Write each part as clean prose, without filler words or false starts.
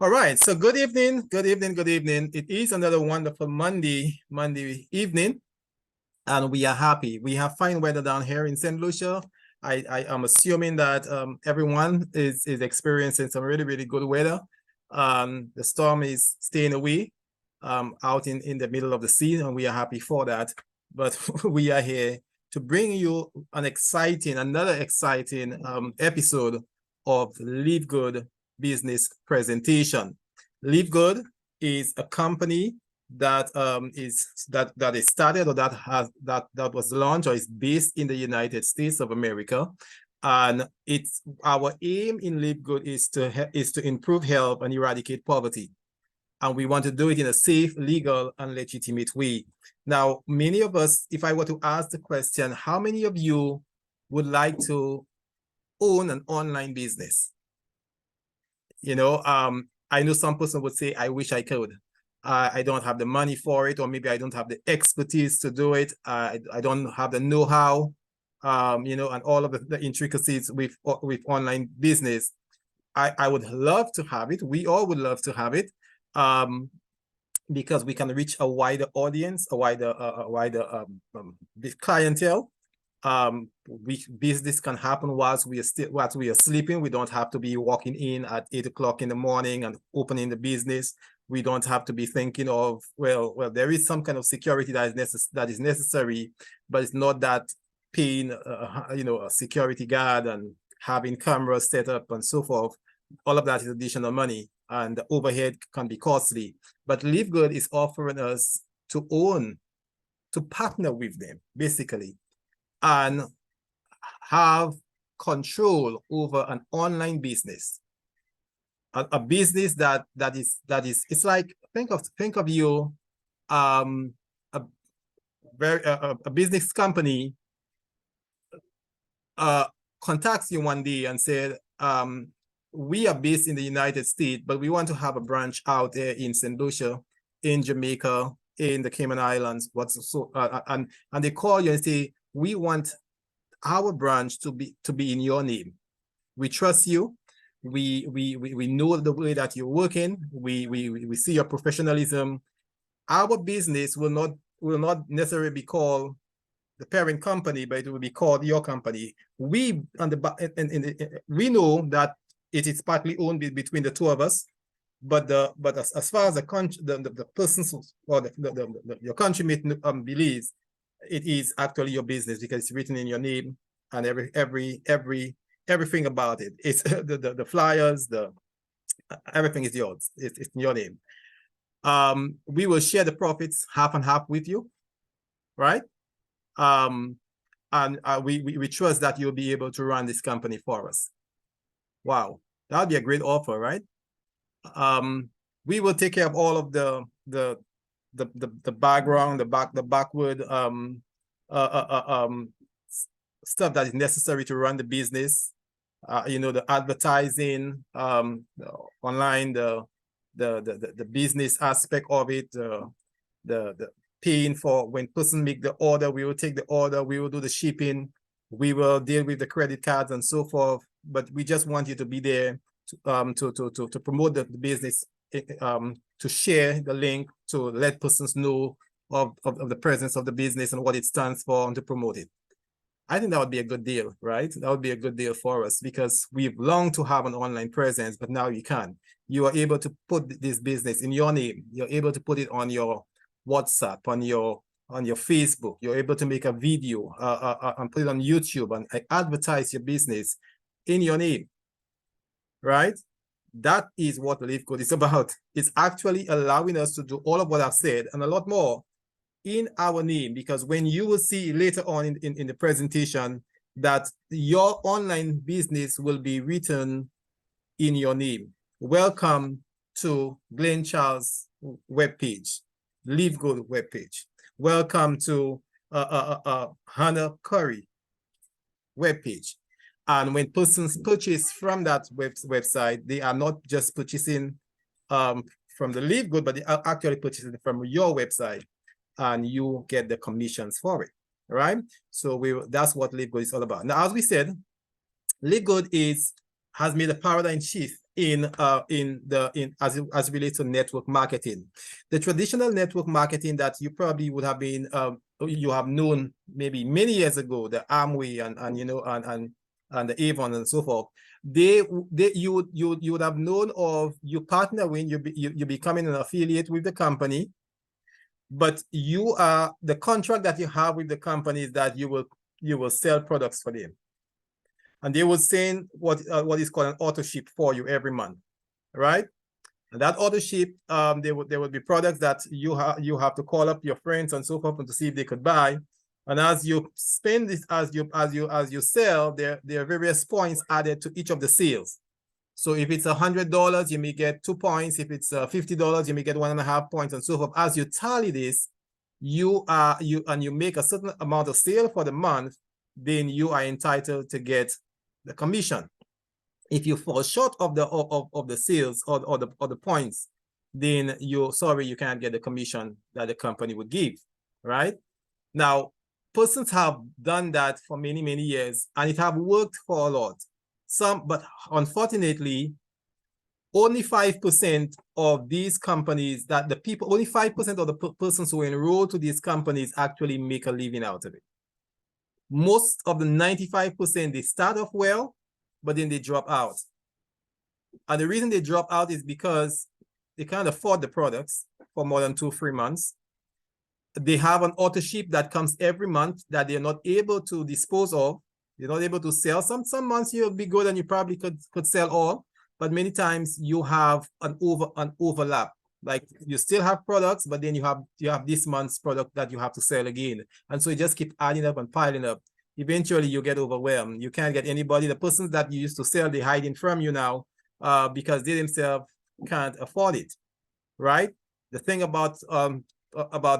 All right. So good evening, good evening, good evening. It is another wonderful Monday evening, and we are happy. We have fine weather down here in St. Lucia. I am assuming that everyone is experiencing some really good weather. The storm is staying away out in the middle of the sea, and we are happy for that. But we are here to bring you another exciting episode of LiveGood business presentation. LiveGood is a company that is started or that was launched or is based in the United States of America, and it's our aim in LiveGood is to improve health and eradicate poverty, and we want to do it in a safe, legal, and legitimate way. Now, many of us, if I were to ask the question, how many of you would like to own an online business? You know, I know some person would say, I wish I could. I don't have the money for it, or maybe I don't have the expertise to do it. I don't have the know-how, you know, and all of the intricacies with online business. I would love to have it. We all would love to have it, because we can reach a wider audience, a wider clientele. Business can happen whilst we are sleeping. We don't have to be walking in at 8 o'clock in the morning and opening the business. We don't have to be thinking of, well, there is some kind of security that is necessary, but it's not that paying, you know, a security guard and having cameras set up and so forth. All of that is additional money, and the overhead can be costly. But LiveGood is offering us to partner with them, basically, and have control over an online business, a business that is it's like, think of you, a business company contacts you one day and said, we are based in the United States, but we want to have a branch out there in St. Lucia, in Jamaica, in the Cayman Islands, and they call you and say, we want our branch to be in your name. We trust you. We know the way that you're working. We see your professionalism. Our business will not necessarily be called the parent company, but it will be called your company. We know that it is partly owned between the two of us, but as far as the persons or your countrymen believes, it is actually your business because it's written in your name, and everything about it. It's the flyers, everything is yours. It's in your name. We will share the profits half and half with you, right? And we trust that you'll be able to run this company for us. Wow, that would be a great offer, right? We will take care of all of the background, the backward stuff that is necessary to run the business. You know, the advertising, online, the business aspect of it, the paying for when person make the order, we will take the order, we will do the shipping, we will deal with the credit cards and so forth. But we just want you to be there to promote the business, to share the link, to let persons know of the presence of the business and what it stands for, and to promote it. I think that would be a good deal, right? That would be a good deal for us because we've longed to have an online presence, but now you can. You are able to put this business in your name. You're able to put it on your WhatsApp, on your Facebook. You're able to make a video and put it on YouTube and advertise your business in your name, right? That is what LiveGood is about. It's actually allowing us to do all of what I've said and a lot more in our name, because when you will see later on in the presentation that your online business will be written in your name. Welcome to Glenn Charles webpage, LiveGood webpage. Welcome to Hannah Curry webpage. And when persons purchase from that website, they are not just purchasing from the LiveGood, but they are actually purchasing from your website, and you get the commissions for it, right? So that's what LiveGood is all about. Now, as we said, LiveGood has made a paradigm shift as it relates to network marketing. The traditional network marketing that you probably would have been you have known maybe many years ago, the Amway and the Avon and so forth, you would have known of, you partner when you becoming an affiliate with the company, but the contract that you have with the company is that you will sell products for them. And they will send what is called an auto ship for you every month, right? And that auto ship, there would be products that you have to call up your friends and so forth and to see if they could buy. And as you spend this, as you sell, there are various points added to each of the sales. So if it's $100, you may get 2 points. If it's $50, you may get 1.5 points, and so forth. As you tally this, you make a certain amount of sale for the month, then you are entitled to get the commission. If you fall short of the sales or the points, then you can't get the commission that the company would give, right? Now, persons have done that for many, many years, and it have worked for a lot. But unfortunately, only 5% of these companies only 5% of the persons who enroll to these companies actually make a living out of it. Most of the 95%, they start off well, but then they drop out. And the reason they drop out is because they can't afford the products for more than 2-3 months. They have an auto ship that comes every month that they're not able to dispose of. They're not able to sell. Some months you'll be good and you probably could sell all, but many times you have an overlap. Like you still have products, but then you have this month's product that you have to sell again. And so you just keep adding up and piling up. Eventually you get overwhelmed. You can't get anybody. The persons that you used to sell, they're hiding from you now because they themselves can't afford it, right? The thing about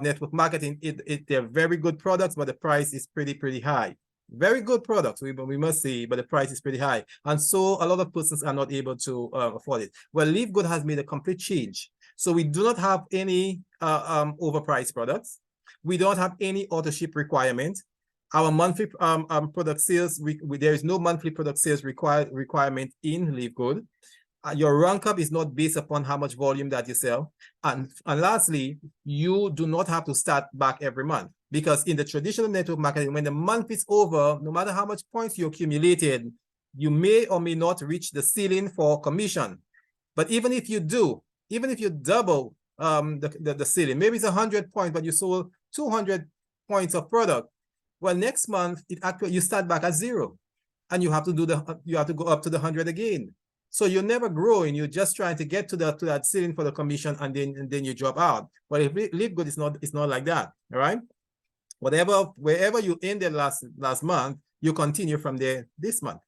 network marketing, they're very good products, but the price is pretty high. Very good products, we must say, but the price is pretty high. And so a lot of persons are not able to afford it. Well, LiveGood has made a complete change. So we do not have any overpriced products. We don't have any auto ship requirement. Our monthly product sales, there is no monthly product sales requirement in LiveGood. Your rank up is not based upon how much volume that you sell. And lastly, you do not have to start back every month, because in the traditional network marketing, when the month is over, no matter how much points you accumulated, you may or may not reach the ceiling for commission. But even if you do, even if you double the ceiling, maybe it's 100 points, but you sold 200 points of product. Well, next month you start back at 0, and you have to go up to the 100 again. So you're never growing. You're just trying to get to that ceiling for the commission, and then you drop out. But if LiveGood, it's not like that. All right. Wherever you ended last month, you continue from there this month.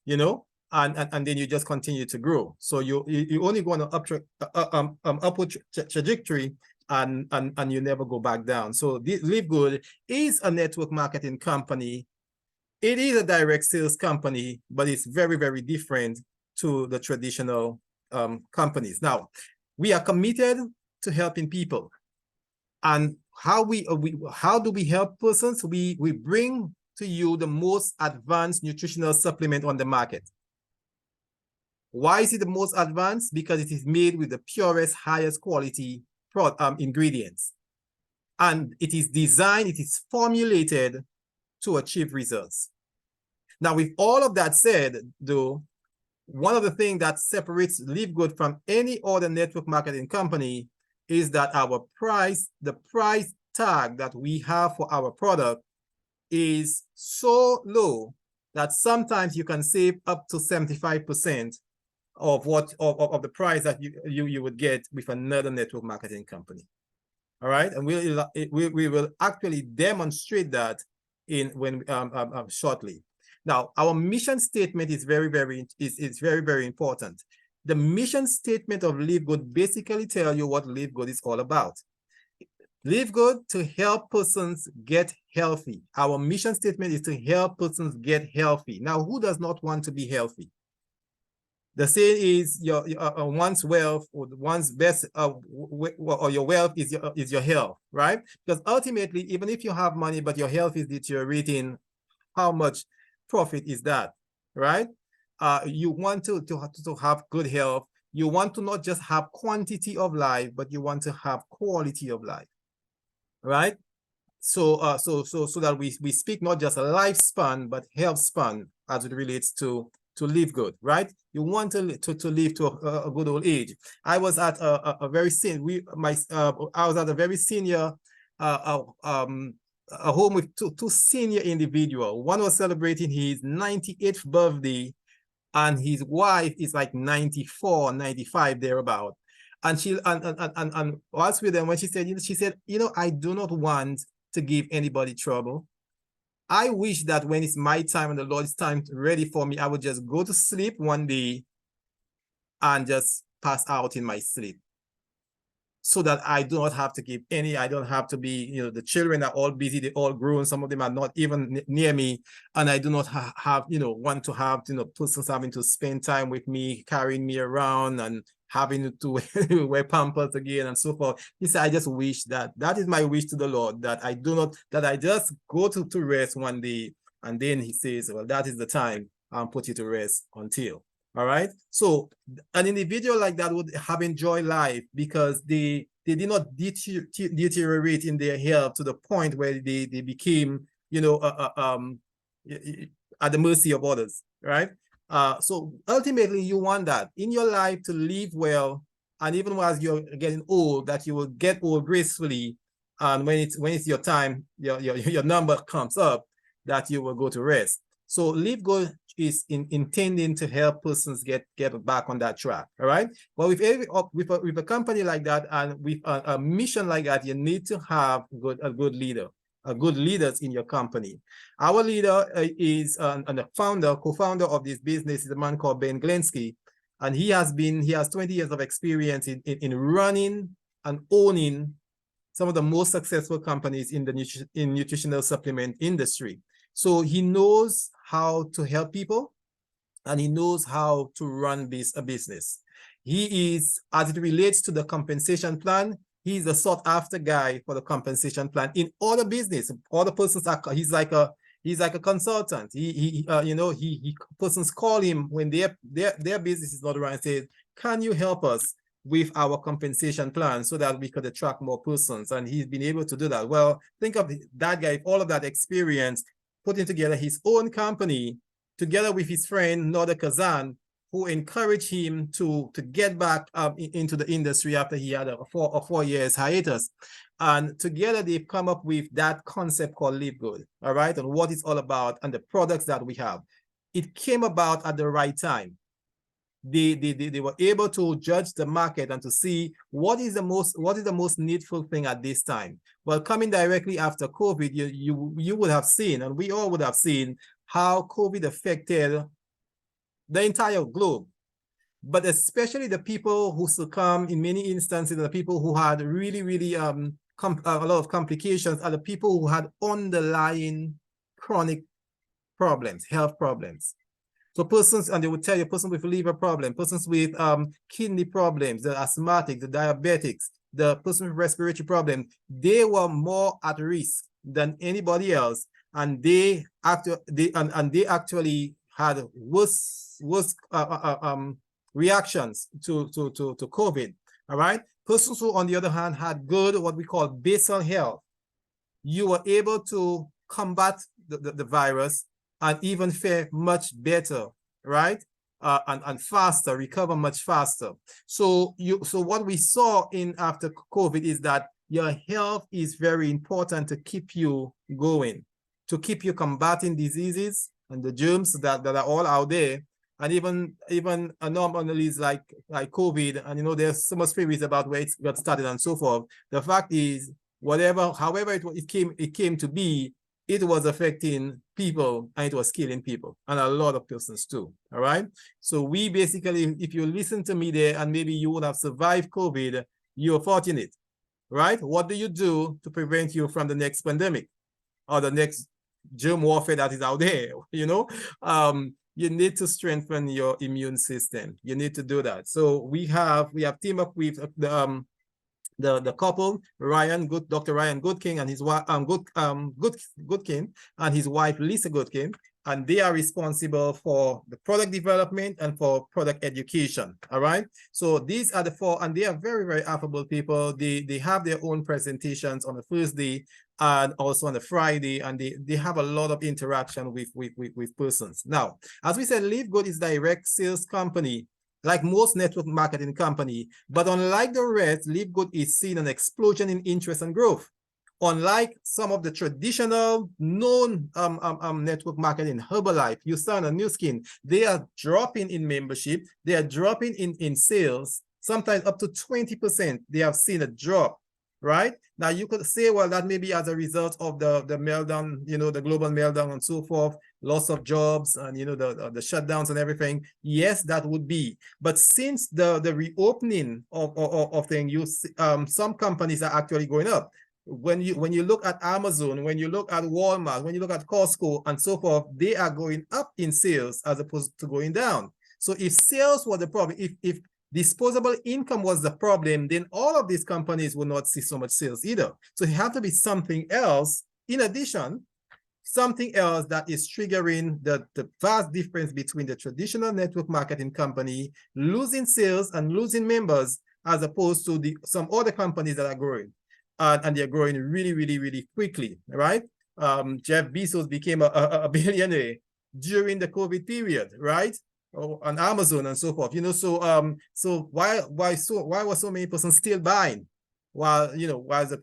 You know, and then you just continue to grow. So you only go on an upward trajectory, and you never go back down. So LiveGood is a network marketing company. It is a direct sales company, but it's very, very different to the traditional companies. Now, we are committed to helping people. And how do we help persons? We bring to you the most advanced nutritional supplement on the market. Why is it the most advanced? Because it is made with the purest, highest quality ingredients. And it is formulated to achieve results. Now, with all of that said, though, one of the things that separates LiveGood from any other network marketing company is that the price tag that we have for our product is so low that sometimes you can save up to 75% of the price that you would get with another network marketing company. All right, and we will actually demonstrate that shortly. Now, our mission statement is very, very important. The mission statement of LiveGood basically tells you what LiveGood is all about. LiveGood to help persons get healthy. Our mission statement is to help persons get healthy. Now, who does not want to be healthy? The saying is one's wealth, or one's best, or your wealth is your health, right? Because ultimately, even if you have money but your health is deteriorating, how much profit is that, right? you want to have good health. You want to not just have quantity of life, but you want to have quality of life, right? So so that we speak not just a lifespan, but health span as it relates to live good, right? You want to live to a good old age. I was at a very senior, I was at a very senior a home with two senior individuals. One was celebrating his 98th birthday, and his wife is like 94, 95 thereabout. And she and was with them when she said, I do not want to give anybody trouble. I wish that when it's my time and the Lord's time ready for me, I would just go to sleep one day and just pass out in my sleep, so that I do not have to give any, I don't have to be, the children are all busy, they're all grown, some of them are not even near me, and I do not have, want to have, persons having to spend time with me, carrying me around and having to wear pampers again and so forth. He said, I just wish that is my wish to the Lord, that I just go to rest one day. And then he says, well, that is the time I'll put you to rest until. All right. So an individual like that would have enjoyed life because they did not deteriorate in their health to the point where they became, at the mercy of others. Right. So ultimately, you want that in your life to live well, and even as you're getting old, that you will get old gracefully. And when it's your time, your number comes up, that you will go to rest. So live good is intending to help persons get back on that track. All right. But with a company like that and with a mission like that, you need to have a good leader, good leaders in your company. Our leader is and the co-founder of this business is a man called Ben Glensky, and he has 20 years of experience in running and owning some of the most successful companies in the nutritional supplement industry. So he knows how to help people, and he knows how to run a business. He is, as it relates to the compensation plan, he's a sought after guy for the compensation plan in all the business. All the persons he's like a consultant. Persons call him when their business is not around and say, can you help us with our compensation plan so that we could attract more persons? And he's been able to do that. Well, think of that guy, all of that experience, putting together his own company together with his friend Noda Kazan, who encouraged him to get back into the industry after he had a 4 years hiatus. And together they've come up with that concept called LiveGood, all right, and what it's all about and the products that we have. It came about at the right time. They were able to judge the market and to see what is the most needful thing at this time. Well, coming directly after COVID, you would have seen, and we all would have seen, how COVID affected the entire globe, but especially the people who succumbed in many instances, the people who had really a lot of complications, are the people who had underlying chronic problems, health problems. So persons, and they would tell you, persons with liver problem, persons with kidney problems, the asthmatics, the diabetics, the person with respiratory problem, they were more at risk than anybody else, and they actually had worse reactions to COVID. All right. Persons who, on the other hand, had good, what we call basal health, you were able to combat the virus and even fare much better, right? And faster, recover much faster. So what we saw after COVID is that your health is very important to keep you going, to keep you combating diseases and the germs that are all out there, and even anomalies like COVID. And there's so much theories about where it got started and so forth. The fact is, however it came to be, it was affecting people and it was killing people, and a lot of persons too. All right. So we basically, if you listen to me there and maybe you would have survived COVID, you're fortunate, right? What do you do to prevent you from the next pandemic or the next germ warfare that is out there? You need to strengthen your immune system. You need to do that. So we have teamed up with the couple, Dr. Ryan Goodking and his wife, Goodkin, and his wife Lisa Goodkin. and they are responsible for the product development and for product education. All right. So these are the four, and they are very, very affable people. They have their own presentations on the first day and also on the Friday, and they have a lot of interaction with persons. Now, as we said, LiveGood is direct sales company, like most network marketing company, but unlike the rest, LiveGood is seeing an explosion in interest and growth. Unlike some of the traditional known network marketing, Herbalife, Usana, New Skin, they are dropping in membership, they are dropping in sales, sometimes up to 20%. They have seen a drop, right? Now you could say, well, that may be as a result of the meltdown, you know, the global meltdown and so forth, loss of jobs and, you know, the shutdowns and everything. Yes, that would be. But since the reopening of things, some companies are actually going up. When you look at Amazon, when you look at Walmart, when you look at Costco and so forth, they are going up in sales as opposed to going down. So if sales were the problem, if disposable income was the problem, then all of these companies will not see so much sales either. So it have to be something else in addition, something else that is triggering the vast difference between the traditional network marketing company losing sales and losing members as opposed to some other companies that are growing. And they're growing really, really, really quickly, right? Jeff Bezos became a billionaire during the COVID period, right? On Amazon and so forth, you know. So why were so many persons still buying while, you know, while the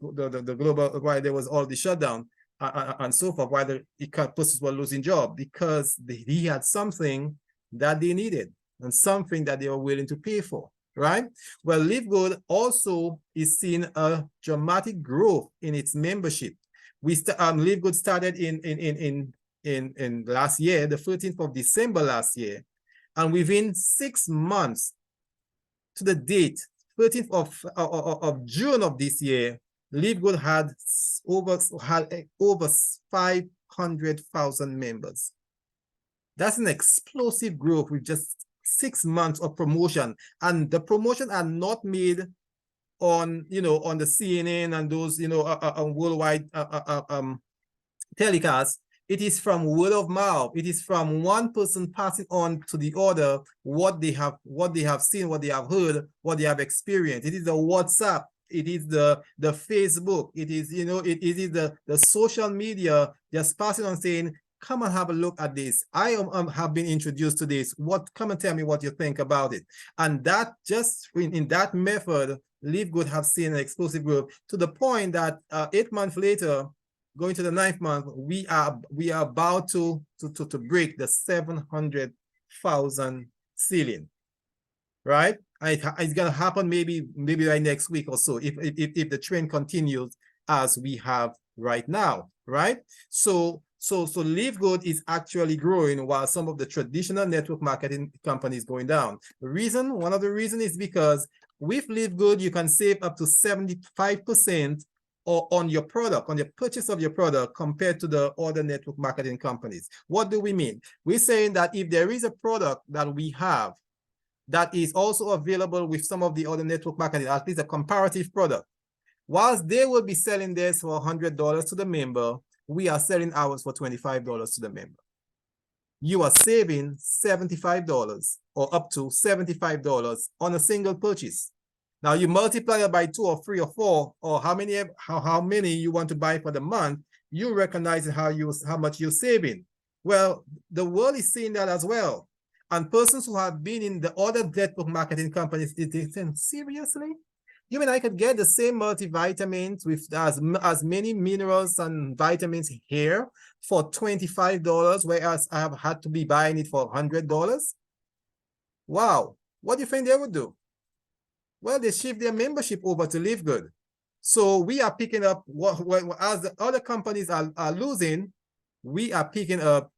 global, while there was all the shutdown and so forth, while the persons were losing job? Because he had something that they needed and something that they were willing to pay for. Right? Well, LiveGood also is seeing a dramatic growth in its membership. LiveGood started in last year, the 13th of December last year, and within 6 months to the date, 13th of June of this year, LiveGood had over 500,000 members. That's an explosive growth with just 6 months of promotion, and the promotion are not made on, you know, on the CNN and those, you know, worldwide telecasts. It is from word of mouth. It is from one person passing on to the other what they have seen, what they have heard, what they have experienced. It is the WhatsApp. It is the Facebook. It is, you know, it is the social media just passing on saying, come and have a look at this. I have been introduced to this. Come and tell me what you think about it. And that just in that method, LiveGood have seen an explosive growth to the point that 8 months later, going to the 9th month, we are about to break the 700,000 ceiling, right? It's gonna happen maybe by next week or so if the trend continues as we have right now, right? So LiveGood is actually growing while some of the traditional network marketing companies going down. One of the reasons is because with LiveGood, you can save up to 75% on your product, on the purchase of your product compared to the other network marketing companies. What do we mean? We're saying that if there is a product that we have that is also available with some of the other network marketing, at least a comparative product, whilst they will be selling theirs for $100 to the member, we are selling ours for $25 to the member. You are saving $75 or up to $75 on a single purchase. Now you multiply it by 2 or 3 or 4, or how many you want to buy for the month, you recognize how much you're saving. Well, the world is seeing that as well. And persons who have been in the other network marketing companies, they think, seriously? You mean I could get the same multivitamins with as many minerals and vitamins here for $25, whereas I have had to be buying it for $100? Wow. What do you think they would do? Well, they shift their membership over to LiveGood. So we are picking up as the other companies are losing, we are picking up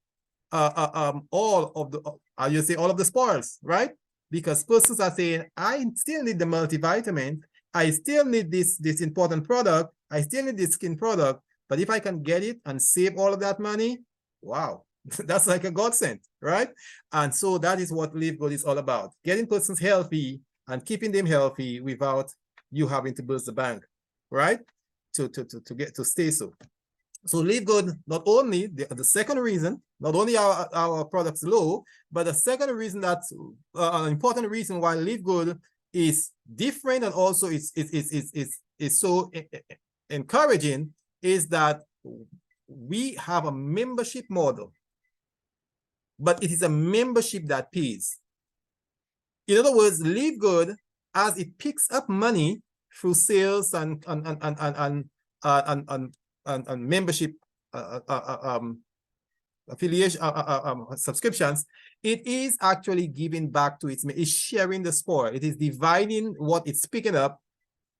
all of the spoils, right? Because persons are saying, I still need the multivitamin. I still need this important product. I still need this skin product. But if I can get it and save all of that money, wow, that's like a godsend, right? And so that is what LiveGood is all about. Getting persons healthy and keeping them healthy without you having to burst the bank, right? To stay so. So LiveGood, not only the second reason Not only are our products low, but the second reason that's an important reason why LiveGood is different and also is so encouraging is that we have a membership model, but it is a membership that pays. In other words, LiveGood, as it picks up money through sales and membership affiliation subscriptions, it is actually giving back to its, it's sharing the spoil. It is dividing what it's picking up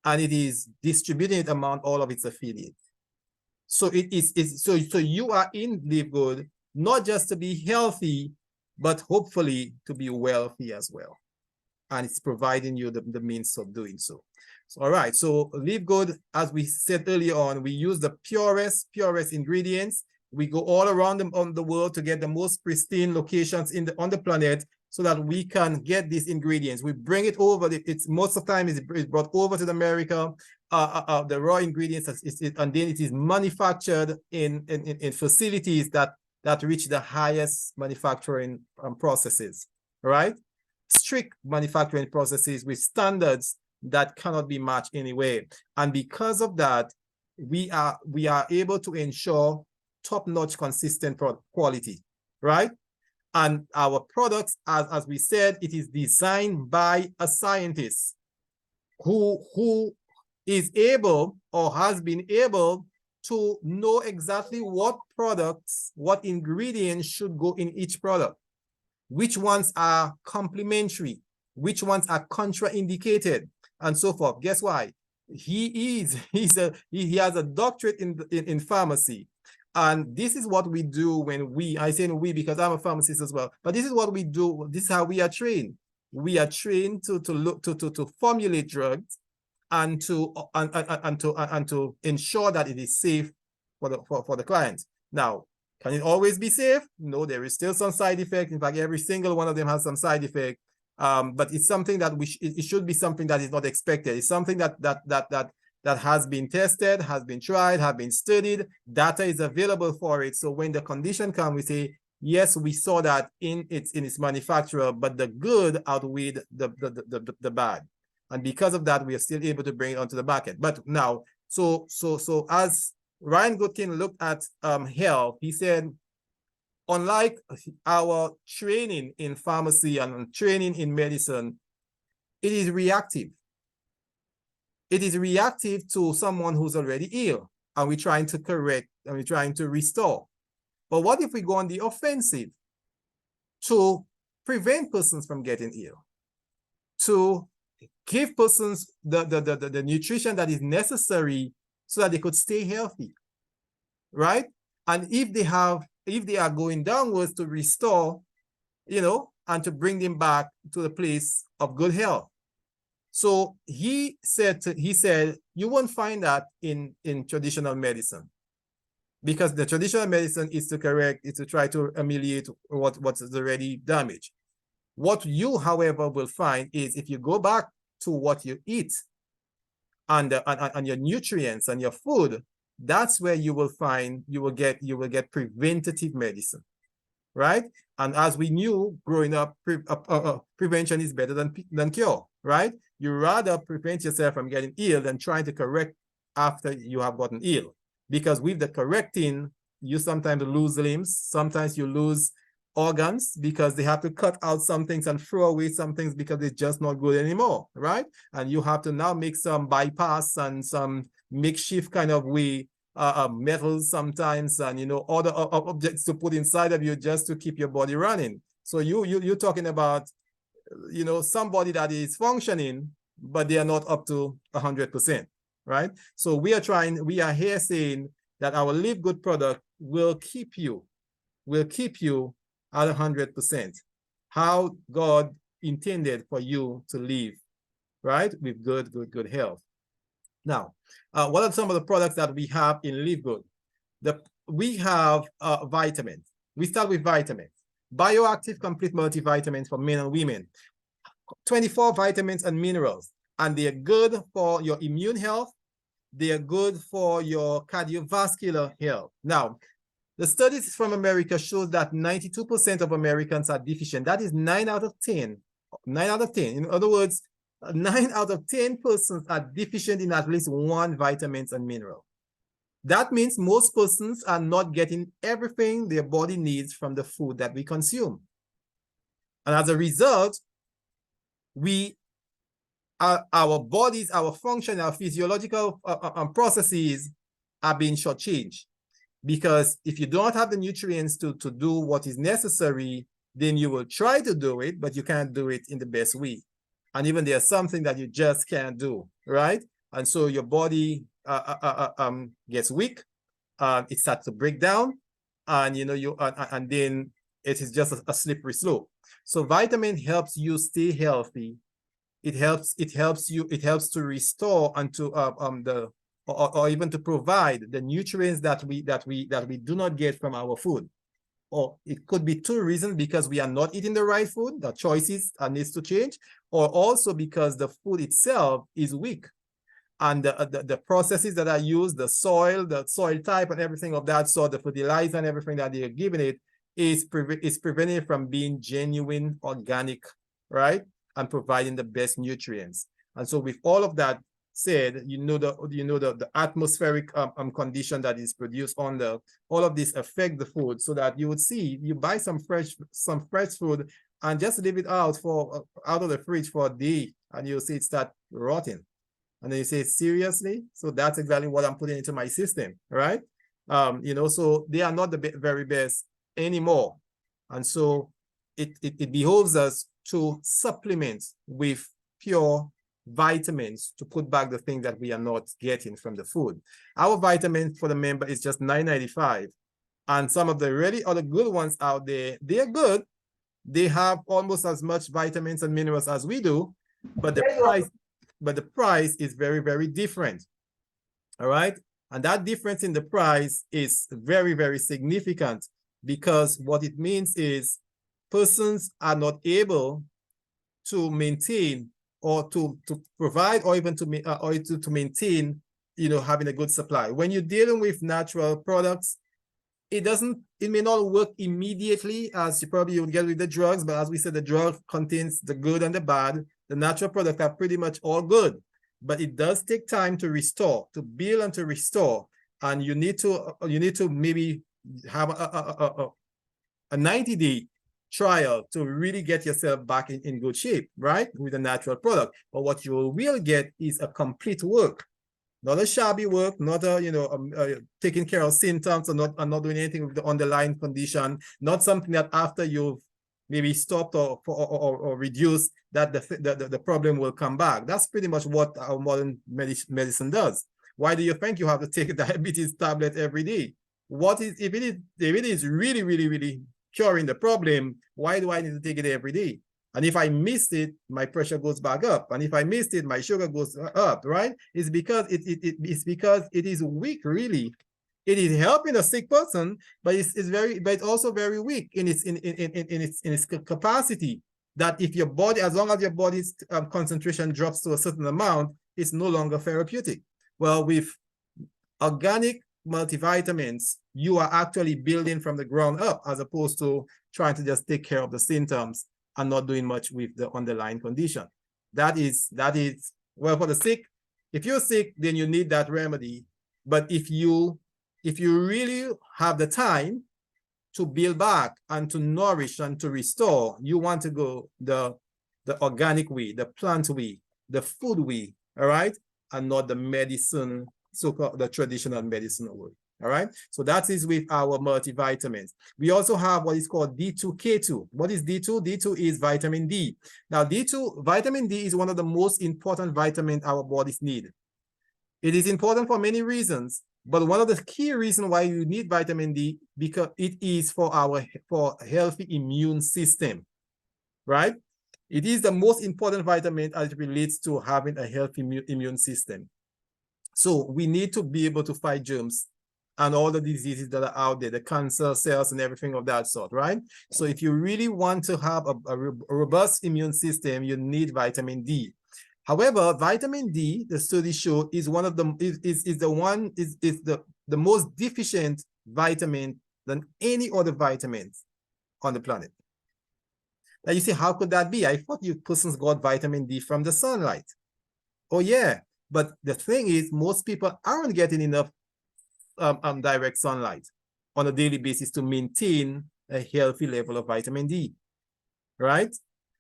and it is distributing it among all of its affiliates. So so you are in LiveGood not just to be healthy, but hopefully to be wealthy as well. And it's providing you the means of doing so. All right, so LiveGood, as we said earlier on, we use the purest ingredients. We go all around the world to get the most pristine locations on the planet so that we can get these ingredients. We bring it over. It's most of the time it's brought over to America. The raw ingredients, and then it is manufactured in facilities that reach the highest manufacturing processes. Right? Strict manufacturing processes with standards that cannot be matched anyway. And because of that, we are able to ensure top-notch, consistent product quality, right? And our products, as we said, it is designed by a scientist who is able or has been able to know exactly what products, what ingredients should go in each product, which ones are complementary, which ones are contraindicated, and so forth. Guess why? He has a doctorate in pharmacy. And this is what we do when I say we because I'm a pharmacist as well, but this is what we do. This is how we are trained. We are trained to formulate drugs and to ensure that it is safe for the client. Now, can it always be safe? No, there is still some side effect. In fact, every single one of them has some side effect. But it's something that it should be something that is not expected. It's something that has been tested, has been tried, has been studied. Data is available for it. So when the condition comes, we say, yes, we saw that in its manufacturer, but the good outweighed the bad. And because of that, we are still able to bring it onto the market. But now, so as Ryan Goodkin looked at health, he said, unlike our training in pharmacy and training in medicine, it is reactive. It is reactive to someone who's already ill, and we're trying to correct and we're trying to restore. But what if we go on the offensive to prevent persons from getting ill, to give persons the nutrition that is necessary so that they could stay healthy, right? And if they are going downwards, to restore, and to bring them back to the place of good health. So he said you won't find that in traditional medicine, because the traditional medicine is to correct, is to try to ameliorate what is already damaged. What you, however, will find is if you go back to what you eat and your nutrients and your food, that's where you will get preventative medicine, right? And as we knew growing up, prevention is better than cure, right? You rather prevent yourself from getting ill than trying to correct after you have gotten ill. Because with the correcting, you sometimes lose limbs, sometimes you lose organs because they have to cut out some things and throw away some things because it's just not good anymore, right? And you have to now make some bypass and some makeshift kind of way, metals sometimes, and other objects to put inside of you just to keep your body running. So you're talking about somebody that is functioning, but they are not up to 100%, right? So we are here saying that our LiveGood product will keep you at 100%. How God intended for you to live, right? With good health. Now, what are some of the products that we have in LiveGood? We have vitamins. We start with vitamins. Bioactive complete multivitamins for men and women. 24 vitamins and minerals. And they are good for your immune health. They are good for your cardiovascular health. Now, The studies from America shows that 92% of Americans are deficient. That is 9 out of 10. 9 out of 10. In other words, 9 out of 10 persons are deficient in at least one vitamins and mineral. That means most persons are not getting everything their body needs from the food that we consume. And as a result, our bodies, our function, our physiological processes are being shortchanged. Because if you don't have the nutrients to do what is necessary, then you will try to do it, but you can't do it in the best way. And even there's something that you just can't do, right? And so your body gets weak, it starts to break down, and and then it is just a slippery slope. So vitamin helps you stay healthy. It helps to restore and to or even to provide the nutrients that we do not get from our food. Or it could be two reasons: because we are not eating the right food, the choices needs to change, or also because the food itself is weak. And the processes that are used, the soil type and everything of that sort, the fertilizer and everything that they're giving it is preventing it from being genuine, organic, right? And providing the best nutrients. And so with all of that said, the atmospheric condition that is produced on all of this affect the food, so that you would see, you buy some fresh food and just leave it out of the fridge for a day, and you'll see it start rotting. And then you say, seriously? So that's exactly what I'm putting into my system, right? So they are not the very best anymore. And so it behoves us to supplement with pure vitamins to put back the thing that we are not getting from the food. Our vitamin for the member is just $9.95. And some of the really other good ones out there, they're good. They have almost as much vitamins and minerals as we do, but the price is very, very different. All right. And that difference in the price is very, very significant, because what it means is persons are not able to maintain or to provide, or even to maintain, having a good supply. When you're dealing with natural products, it may not work immediately as you probably would get with the drugs, but as we said, the drug contains the good and the bad. The natural products are pretty much all good, but it does take time to restore, to build and to restore. And you need to maybe have a 90-day trial to really get yourself back in good shape, right? With a natural product. But what you will get is a complete work, not a shabby work, not taking care of symptoms or not doing anything with the underlying condition, not something that after you've maybe stopped or reduced, that the problem will come back. That's pretty much what our modern medicine does. Why do you think you have to take a diabetes tablet every day? If it is really, really, really curing the problem, why do I need to take it every day? And if I missed it, my pressure goes back up. And if I missed it, my sugar goes up, right? It's because it is weak, really. It is helping a sick person, but it's also very weak in its capacity. That if your body, as long as your body's concentration drops to a certain amount, it's no longer therapeutic. Well, with organic multivitamins, you are actually building from the ground up, as opposed to trying to just take care of the symptoms and not doing much with the underlying condition. That is, well, for the sick, if you're sick, then you need that remedy. But if you really have the time to build back and to nourish and to restore, you want to go the organic way, the plant way, the food way, all right? And not the medicine, so-called the traditional medicine way. All right, so that is with our multivitamins. We also have what is called D2K2. What is D2? D2 is vitamin D. Now, vitamin D is one of the most important vitamins our bodies need. It is important for many reasons, but one of the key reasons why you need vitamin D, because it is for healthy immune system, right? It is the most important vitamin as it relates to having a healthy immune system. So we need to be able to fight germs and all the diseases that are out there, the cancer cells and everything of that sort, right? So if you really want to have a robust immune system, you need vitamin D. However, vitamin D, the studies show, is one of the the most deficient vitamin than any other vitamins on the planet. Now you say, how could that be? I thought you persons got vitamin D from the sunlight. Oh yeah, but the thing is, most people aren't getting enough direct sunlight on a daily basis to maintain a healthy level of vitamin D, right?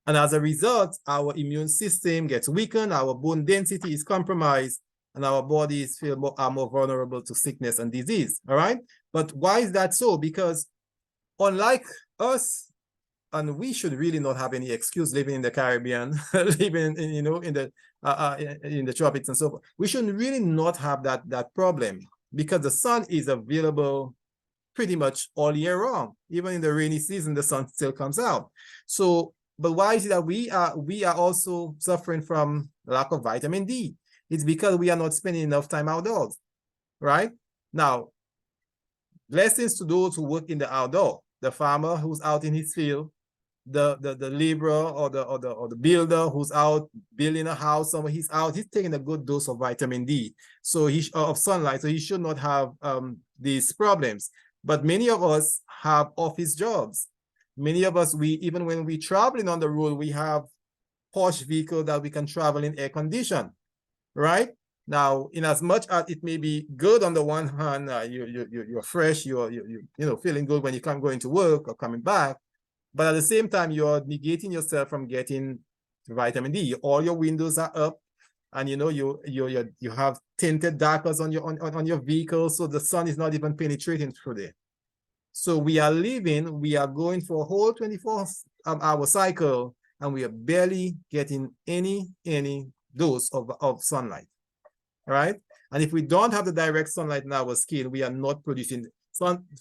And as a result, our immune system gets weakened, our bone density is compromised, and our bodies are more vulnerable to sickness and disease, all right? But why is that so? Because unlike us, and we should really not have any excuse living in the Caribbean, living in, in the tropics and so forth. We should really not have that problem, because the sun is available pretty much all year round. Even in the rainy season, the sun still comes out. So, but why is it that we are also suffering from lack of vitamin D? It's because we are not spending enough time outdoors, right? Now, blessings to those who work in the outdoor, the farmer who's out in his field, the laborer or the builder who's out building a house somewhere. He's taking a good dose of vitamin D, so of sunlight, so he should not have these problems. But many of us have office jobs. Many of us, even when we traveling on the road, we have posh vehicle that we can travel in air condition, right? Now, in as much as it may be good on the one hand, you're fresh, you're feeling good when you come going to work or coming back, but at the same time, you're negating yourself from getting vitamin D. All your windows are up, and you have tinted darkers on your vehicle, so the sun is not even penetrating through there. So we are going for a whole 24-hour cycle, and we are barely getting any dose of sunlight. All right? And if we don't have the direct sunlight in our skin, we are not producing.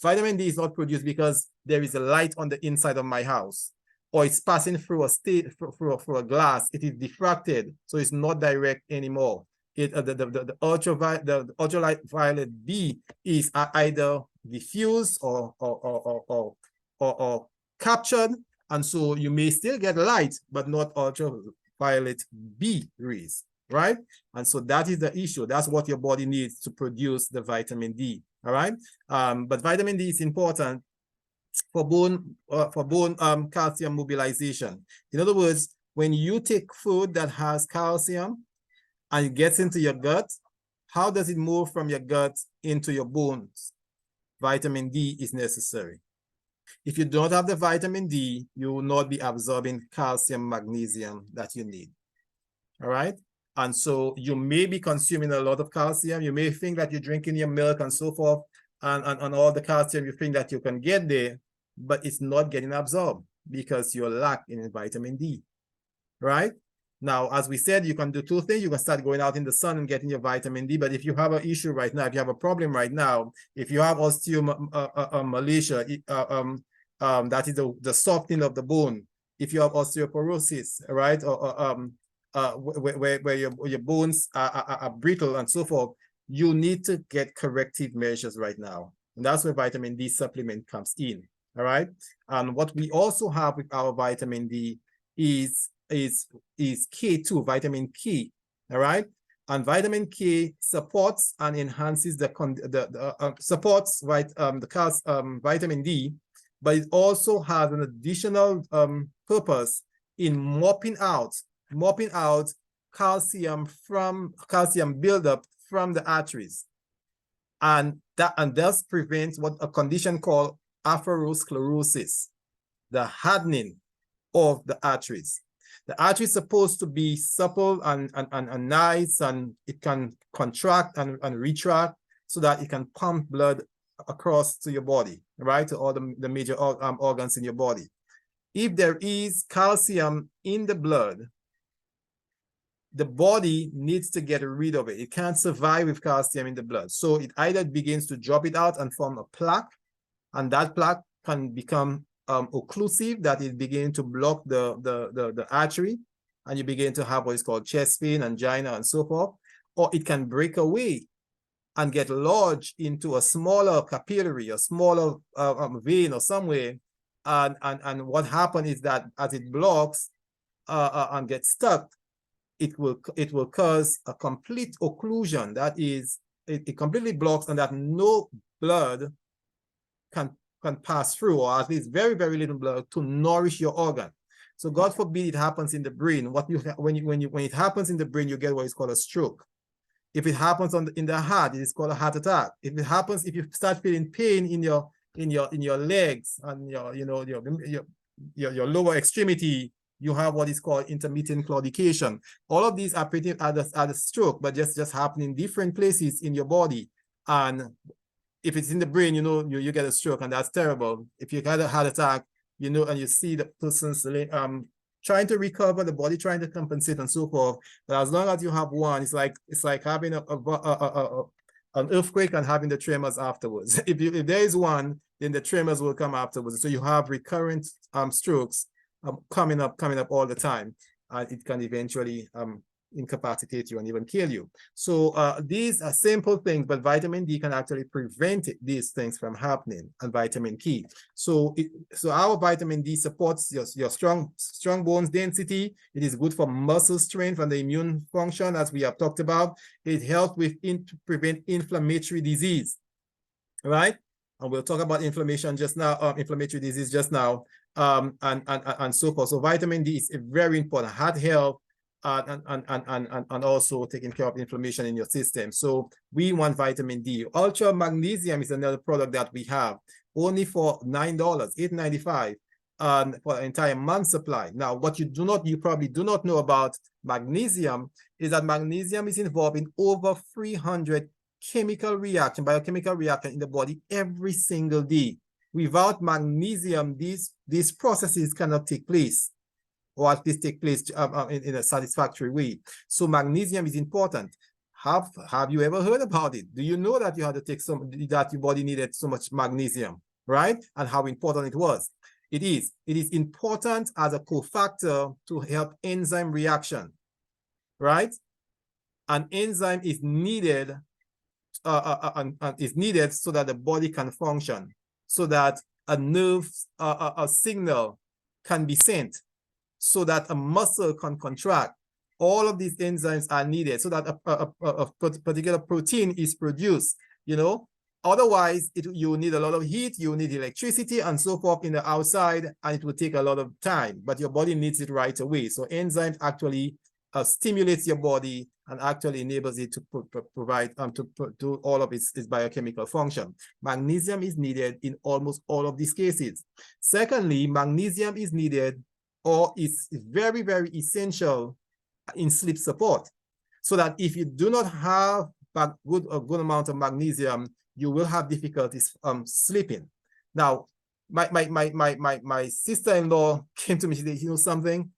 Vitamin D is not produced because there is a light on the inside of my house, or it's passing through through a glass. It is diffracted, so it's not direct anymore. The ultraviolet B is either diffused or captured, and so you may still get light, but not ultraviolet B rays, right? And so that is the issue. That's what your body needs to produce the vitamin D. All right. But vitamin D is important for bone calcium mobilization. In other words, when you take food that has calcium and it gets into your gut, how does it move from your gut into your bones? Vitamin D is necessary. If you don't have the vitamin D, you will not be absorbing calcium, magnesium that you need. All right. And so you may be consuming a lot of calcium. You may think that you're drinking your milk and so forth, and all the calcium you think that you can get there, but it's not getting absorbed because you're lacking in vitamin D, right? Now, as we said, you can do two things. You can start going out in the sun and getting your vitamin D. But if you have an issue right now, if you have a problem right now, if you have osteomalacia, that is the softening of the bone. If you have osteoporosis, right, where your bones are brittle and so forth, you need to get corrective measures right now. And that's where vitamin D supplement comes in, all right? And what we also have with our vitamin D is K2, vitamin K, all right? And vitamin K supports and enhances supports vitamin D, but it also has an additional purpose in mopping out calcium buildup from the arteries, and thus prevents what a condition called atherosclerosis, the hardening of the arteries. The artery is supposed to be supple and nice, and it can contract and retract so that it can pump blood across to your body, right, to all the major organs in your body. If there is calcium in the blood, the body needs to get rid of it. It can't survive with calcium in the blood. So it either begins to drop it out and form a plaque, and that plaque can become occlusive, that is beginning to block the artery, and you begin to have what is called chest pain, angina, and so forth. Or it can break away and get lodged into a smaller capillary, a smaller vein or somewhere. And what happens is that as it blocks and gets stuck, it will cause a complete occlusion. That is, it completely blocks, and that no blood can can pass through, or at least very, very little blood to nourish your organ. So God forbid it happens in the brain. When it happens in the brain, you get what is called a stroke. If it happens in the heart, it is called a heart attack. If you start feeling pain in your legs and your lower extremity, you have what is called intermittent claudication. All of these are pretty are the stroke, but just happen in different places in your body. And if it's in the brain, you get a stroke, and that's terrible. If you had a heart attack, and you see the person's trying to recover, the body trying to compensate and so forth. But as long as you have one, it's like having an earthquake and having the tremors afterwards. If there is one, then the tremors will come afterwards. So you have recurrent strokes coming up all the time, and it can eventually incapacitate you and even kill you. So these are simple things, but vitamin D can actually prevent these things from happening, and vitamin K. So our vitamin D supports your strong bones density. It is good for muscle strength and the immune function, as we have talked about. It helps to prevent inflammatory disease, right? And we'll talk about inflammation just now, inflammatory disease just now, and so forth. So vitamin D is very important. Heart health, and also taking care of inflammation in your system. So we want vitamin D. Ultra magnesium is another product that we have, only for $9, $8.95, for an entire month supply. Now, what you probably do not know about magnesium is that magnesium is involved in over 300 biochemical reaction in the body every single day. Without magnesium, these processes cannot take place, or at least take place in a satisfactory way. So magnesium is important. Have you ever heard about it? Do you know that you had to take that your body needed so much magnesium, right? And how important it was. It is important as a cofactor to help enzyme reaction, right? An enzyme is needed so that the body can function, so that a nerve a signal can be sent, so that a muscle can contract. All of these enzymes are needed so that a particular protein is produced, Otherwise, you need a lot of heat, you need electricity and so forth in the outside, and it will take a lot of time, but your body needs it right away. So enzymes actually stimulates your body and actually enables it to provide, to do all of its biochemical function. Magnesium is needed in almost all of these cases. Secondly, magnesium is needed, or is very, very essential in sleep support, so that if you do not have a good amount of magnesium, you will have difficulties sleeping. Now, my sister-in-law came to me, she said, something?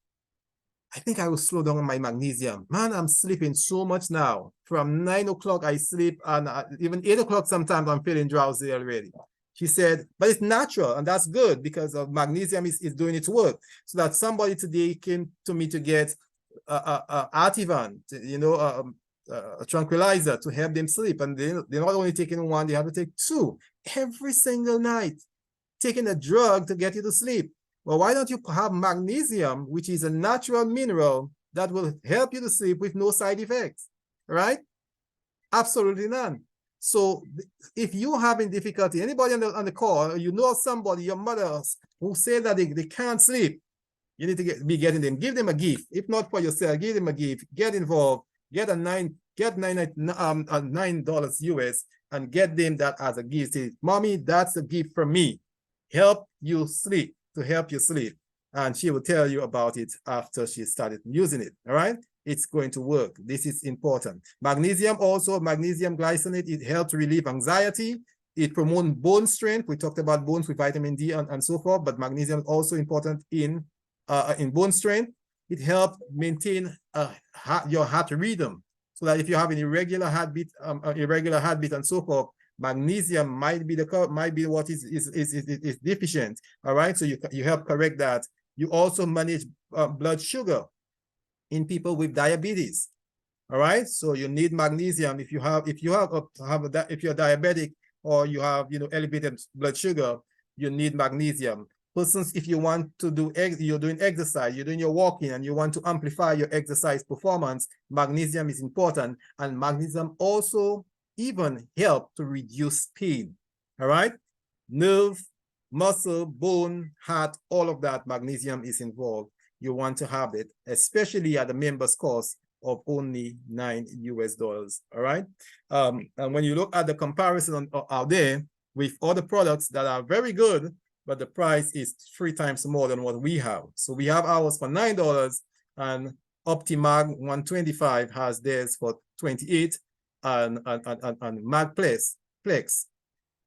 I think I will slow down on my magnesium. Man, I'm sleeping so much now. From 9 o'clock I sleep, and even 8 o'clock sometimes I'm feeling drowsy already. She said, but it's natural, and that's good, because of magnesium is doing its work. So that somebody today came to me to get Ativan, a tranquilizer to help them sleep. And they're not only taking one, they have to take two every single night, taking a drug to get you to sleep. Well, why don't you have magnesium, which is a natural mineral that will help you to sleep with no side effects, right? Absolutely none. So if you're having difficulty, anybody on the call, somebody, your mother, who say that they can't sleep, you need to be getting them, give them a gift. If not for yourself, give them a gift, get involved, get $9 US and get them that as a gift. Say, Mommy, that's a gift from me. Help you sleep, to help you sleep. And she will tell you about it after she started using it, all right? It's going to work. This is important. Magnesium also, magnesium glycinate, it helps relieve anxiety. It promotes bone strength. We talked about bones with vitamin D and so forth, but magnesium is also important in bone strength. It helps maintain your heart rhythm, so that if you have an irregular heartbeat and so forth, magnesium might be what is deficient. All right, so you help correct that. You also manage blood sugar in people with diabetes. All right, so you need magnesium if you're diabetic, or you have elevated blood sugar. You need magnesium. Persons, if you want to you're doing exercise, you're doing your walking, and you want to amplify your exercise performance, magnesium is important. And magnesium also even help to reduce pain. All right, nerve muscle, bone, heart, all of that, magnesium is involved. You want to have it, especially at the members cost of only $9 US. All right. And when you look at the comparison out there with other products that are very good, but the price is 3 times more than what we have. So we have ours for $9, and Optimag 125 has theirs for 28, and MagPlex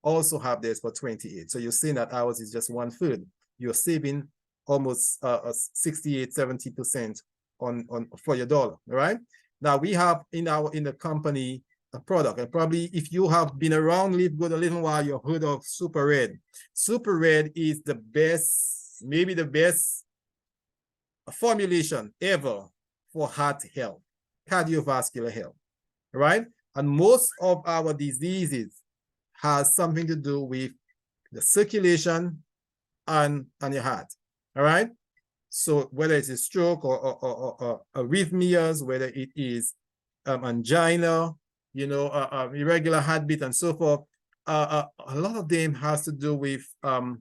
also have theirs for 28. So you're seeing that ours is just 1/3. You're saving almost 68, 70% on for your dollar. All right. Now we have in the company a product, and probably if you have been around LiveGood a little while, you've heard of Super Red. Super Red is the best, maybe the best formulation ever for heart health, cardiovascular health, right? And most of our diseases has something to do with the circulation and your heart, all right? So whether it's a stroke or arrhythmias, whether it is angina, you know, irregular heartbeat and so forth, a lot of them has to do with our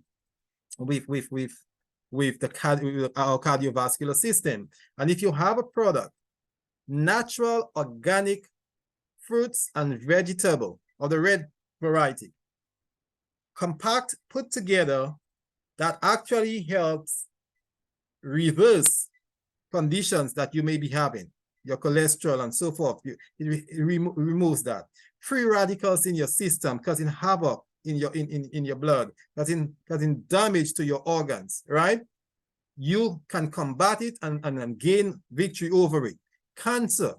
cardiovascular system. And if you have a product, natural organic fruits and vegetable of the red variety, compact, put together, that actually helps reverse conditions that you may be having, your cholesterol and so forth. It removes that. Free radicals in your system, causing havoc in your blood, causing damage to your organs, right? You can combat it and gain victory over it. Cancer,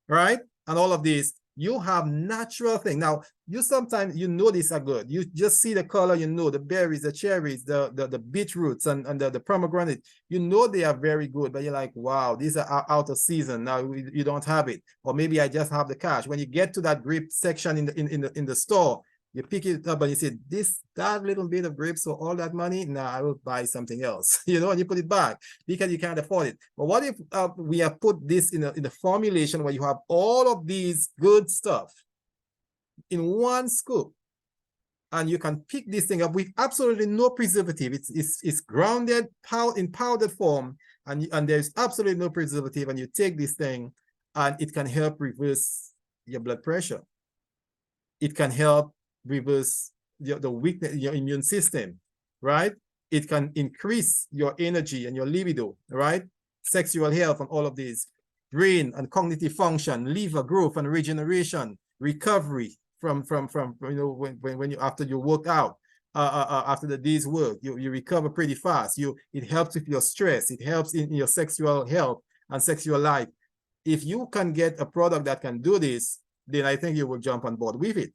right? And all of this, you have natural thing. Now, you sometimes, you know these are good. You just see the color, you know, the berries, the cherries, the beetroots and the pomegranate, you know they are very good, but you're like, wow, these are out of season. Now you don't have it. Or maybe I just have the cash. When you get to that grape section in the store, you pick it up and you say, that little bit of grapes for all that money? Nah, I will buy something else, you know, and you put it back because you can't afford it. But what if we have put this in a formulation where you have all of these good stuff in one scoop, and you can pick this thing up with absolutely no preservative. It's grounded in powdered form, and there's absolutely no preservative, and you take this thing and it can help reverse your blood pressure. It can help reverse the weakness in your immune system, right? It can increase your energy and your libido, right? Sexual health and all of these, brain and cognitive function, liver growth and regeneration, recovery from you know, when you after you work out, after the day's work, you recover pretty fast. It helps with your stress. It helps in your sexual health and sexual life. If you can get a product that can do this, then I think you will jump on board with it,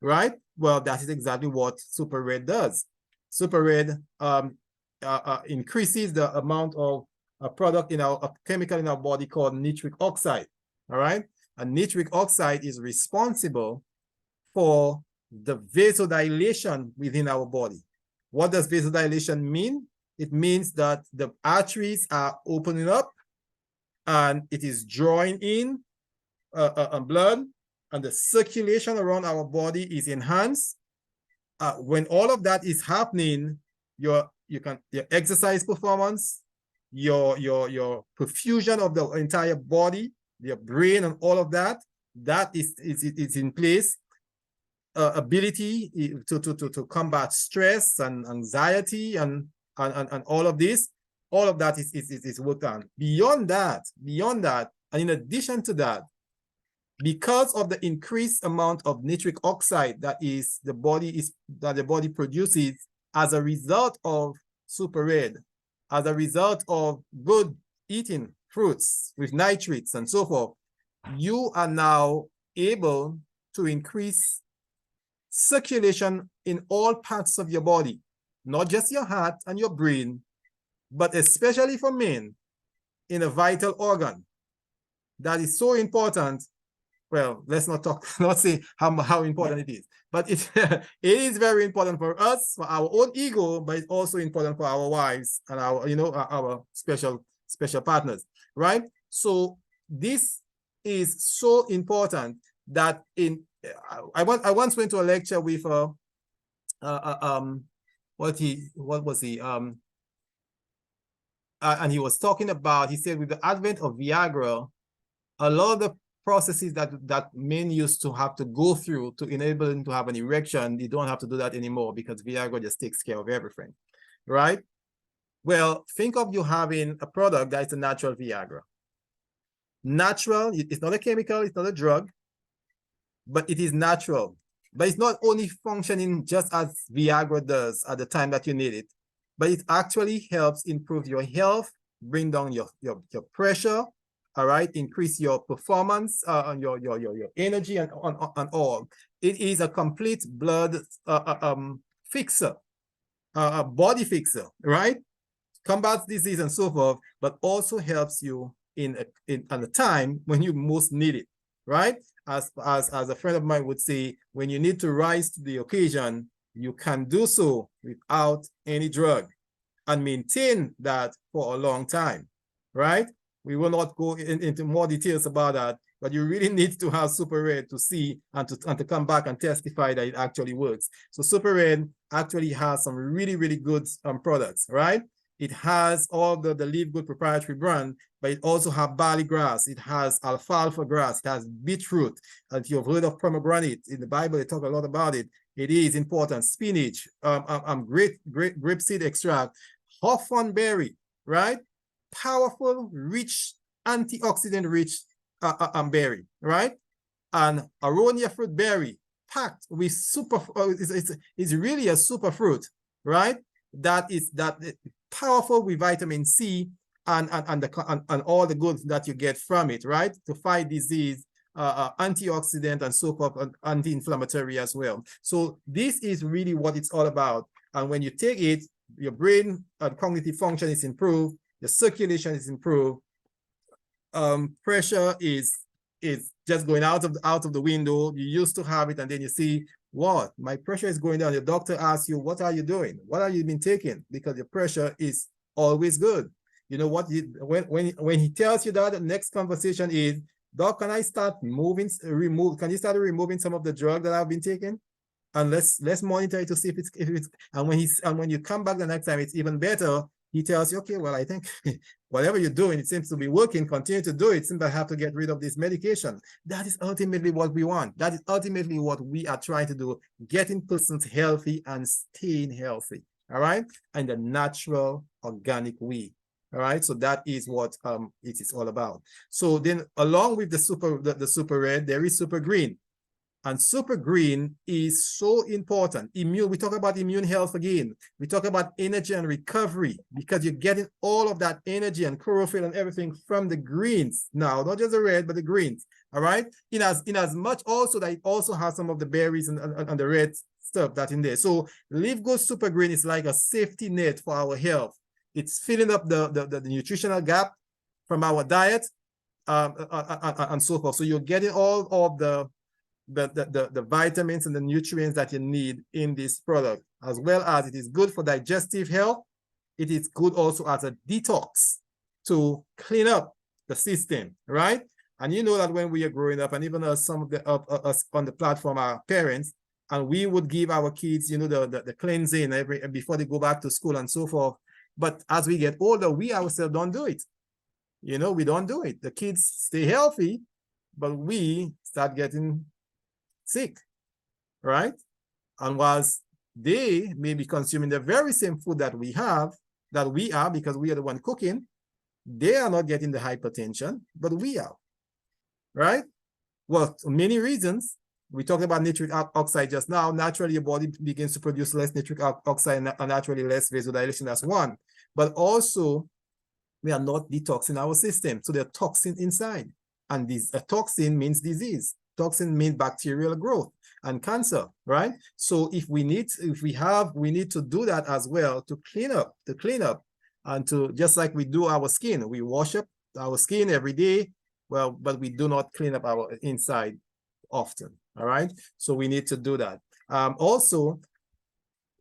right? Well, that is exactly what Super Red does. Super Red increases the amount of a product in a chemical in our body called nitric oxide, all right? And nitric oxide is responsible for the vasodilation within our body. What does vasodilation mean? It means that the arteries are opening up and it is drawing in blood, and the circulation around our body is enhanced. When all of that is happening, your exercise performance, your perfusion of the entire body, your brain and all of that is in place. Ability to combat stress and anxiety and all of this, all of that is worked on. Beyond that, and in addition to that, because of the increased amount of nitric oxide that the body produces as a result of Super Red, as a result of good eating fruits with nitrates and so forth, you are now able to increase circulation in all parts of your body, not just your heart and your brain, but especially for men, in a vital organ that is so important. Well, let's not say how important it is, but it is very important for us, for our own ego, but it's also important for our wives and our special partners, right? So this is so important that I once went to a lecture with one what was he? And he was talking about, he said with the advent of Viagra, a lot of the processes that men used to have to go through to enable them to have an erection, you don't have to do that anymore because Viagra just takes care of everything, right? Well, think of you having a product that is a natural Viagra. Natural, it's not a chemical, it's not a drug, but it is natural. But it's not only functioning just as Viagra does at the time that you need it, but it actually helps improve your health, bring down your pressure, all right, increase your performance, your energy and on all. It is a complete blood fixer, a body fixer, right? Combats disease and so forth, but also helps you in a time when you most need it, right? As a friend of mine would say, when you need to rise to the occasion, you can do so without any drug and maintain that for a long time, right? We will not go into more details about that, but you really need to have Super Red to see and to come back and testify that it actually works. So Super Red actually has some really, really good products, right? It has all the LiveGood proprietary brand, but it also has barley grass. It has alfalfa grass. It has beetroot. If you've heard of pomegranate, in the Bible, they talk a lot about it. It is important. Spinach, grapeseed extract, hawthorn berry, right? Powerful, rich, antioxidant-rich berry, right? And aronia fruit berry, packed with it's really a super fruit, right? That is powerful with vitamin C and all the goods that you get from it, right? To fight disease, antioxidant and so forth, and anti-inflammatory as well. So this is really what it's all about. And when you take it, your brain and cognitive function is improved, your circulation is improved, pressure is just going out of the window. You used to have it, and then you see, what? My pressure is going down. Your doctor asks you, what are you doing? What have you been taking? Because your pressure is always good. You know what? When he tells you that, the next conversation is, Doc, can I start can you start removing some of the drug that I've been taking? And let's monitor it to see if it's and when you come back the next time, it's even better. He tells you, okay, well, I think whatever you're doing, it seems to be working. Continue to do it. Since I have to get rid of this medication. That is ultimately what we want. That is ultimately what we are trying to do, getting persons healthy and staying healthy, all right? And the natural, organic way, all right? So that is what it is all about. So then along with the Super Red, there is Super Green. And Super Green is so important. We talk about immune health again. We talk about energy and recovery because you're getting all of that energy and chlorophyll and everything from the greens now, not just the red, but the greens. All right. In as much also that it also has some of the berries and the red stuff that's in there. So LiveGood Super Green is like a safety net for our health. It's filling up the nutritional gap from our diet and so forth. So you're getting all of the vitamins and the nutrients that you need in this product, as well as it is good for digestive health. It is good also as a detox to clean up the system, right? And you know that when we are growing up, and even as some of us on the platform are parents, and we would give our kids, you know, the cleansing before they go back to school and so forth. But as we get older, we ourselves don't do it. You know, we don't do it. The kids stay healthy, but we start getting sick, right? And whilst they may be consuming the very same food that we are, because we are the one cooking, they are not getting the hypertension, but we are, right? Well, many reasons. We talked about nitric oxide just now. Naturally, your body begins to produce less nitric oxide and naturally less vasodilation. That's one. But also, we are not detoxing our system. So there are toxins inside. And a toxin means disease. Toxin means bacterial growth and cancer, right? So if we need to do that as well to clean up and to, just like we do our skin, we wash up our skin every day, well, but we do not clean up our inside often, all right? So we need to do that. Also,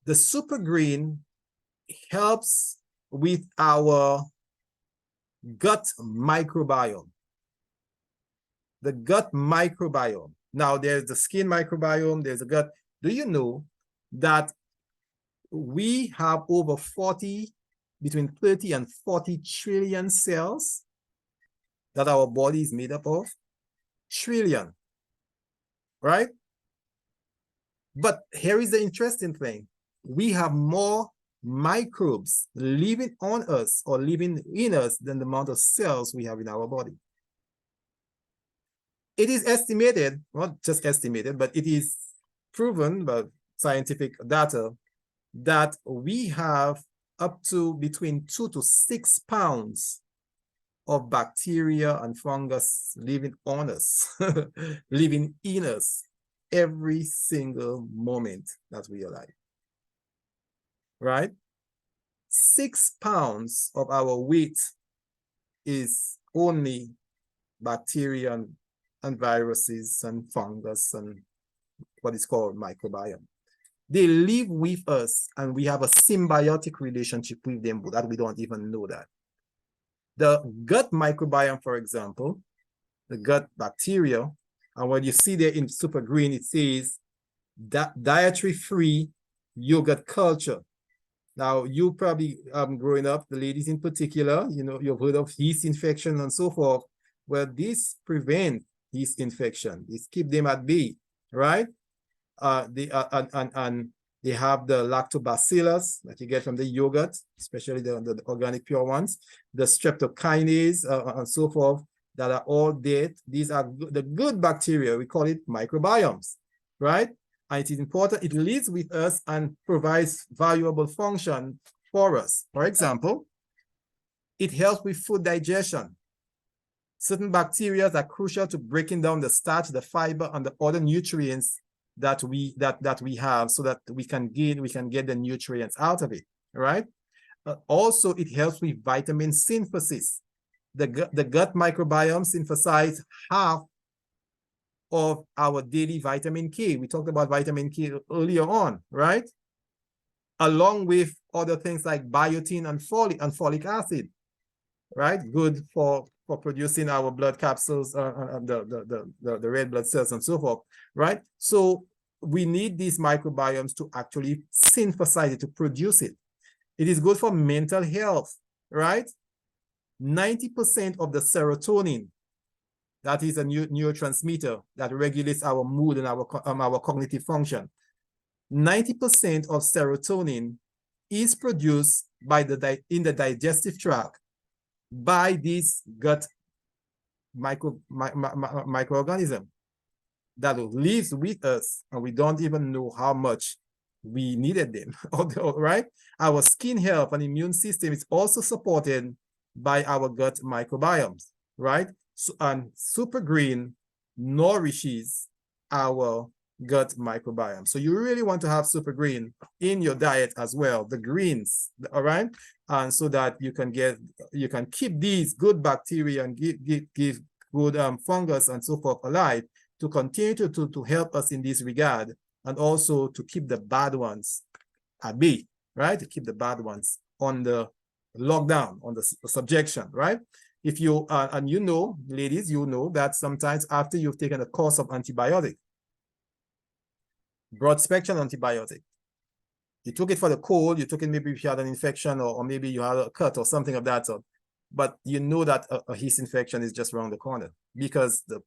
the Super Green helps with our gut microbiome. The gut microbiome. Now, there's the skin microbiome, there's the gut. Do you know that we have over 40, between 30 and 40 trillion cells that our body is made up of. Trillion, right? But here is the interesting thing. We have more microbes living on us or living in us than the amount of cells we have in our body. It is estimated, not just estimated, but it is proven by scientific data that we have up to between 2 to 6 pounds of bacteria and fungus living on us, living in us every single moment that we are alive, right? 6 pounds of our weight is only bacteria and viruses and fungus and what is called microbiome. They live with us and we have a symbiotic relationship with them, but that we don't even know that. The gut microbiome, for example, the gut bacteria, and when you see there in super green, it says that dietary-free yogurt culture. Now, you probably growing up, the ladies in particular, you know, you've heard of yeast infection and so forth. Well, this prevents yeast infection. This keep them at bay, right? They have the lactobacillus that you get from the yogurt, especially the organic pure ones, the streptokinase and so forth, that are all dead. These are the good bacteria. We call it microbiomes, right? And it is important. It lives with us and provides valuable function for us. For example, it helps with food digestion. Certain bacteria are crucial to breaking down the starch, the fiber, and the other nutrients that we have, so that we can get the nutrients out of it, right? Also, it helps with vitamin synthesis. The gut microbiome synthesizes half of our daily vitamin K. We talked about vitamin K earlier on, right? Along with other things like biotin and folic acid, right? Good for producing our blood capsules, the red blood cells and so forth, right? So we need these microbiomes to actually synthesize it, to produce it. It is good for mental health, right? 90% of the serotonin, that is a neurotransmitter that regulates our mood and our cognitive function. 90% of serotonin is produced in the digestive tract by these gut microorganisms that lives with us, and we don't even know how much we needed them, right? Our skin health and immune system is also supported by our gut microbiomes, right? So, and super green nourishes our gut microbiome. So you really want to have super green in your diet as well, the greens, all right? And so that you can keep these good bacteria and give good fungus and so forth alive, to continue to help us in this regard, and also to keep the bad ones at bay, right? To keep the bad ones on the lockdown, on the subjection, right? If you, and you know, ladies, you know that sometimes after you've taken a course of antibiotic, broad spectrum antibiotic, you took it for the cold, you took it maybe if you had an infection, or maybe you had a cut or something of that sort, but you know that a yeast infection is just around the corner, because the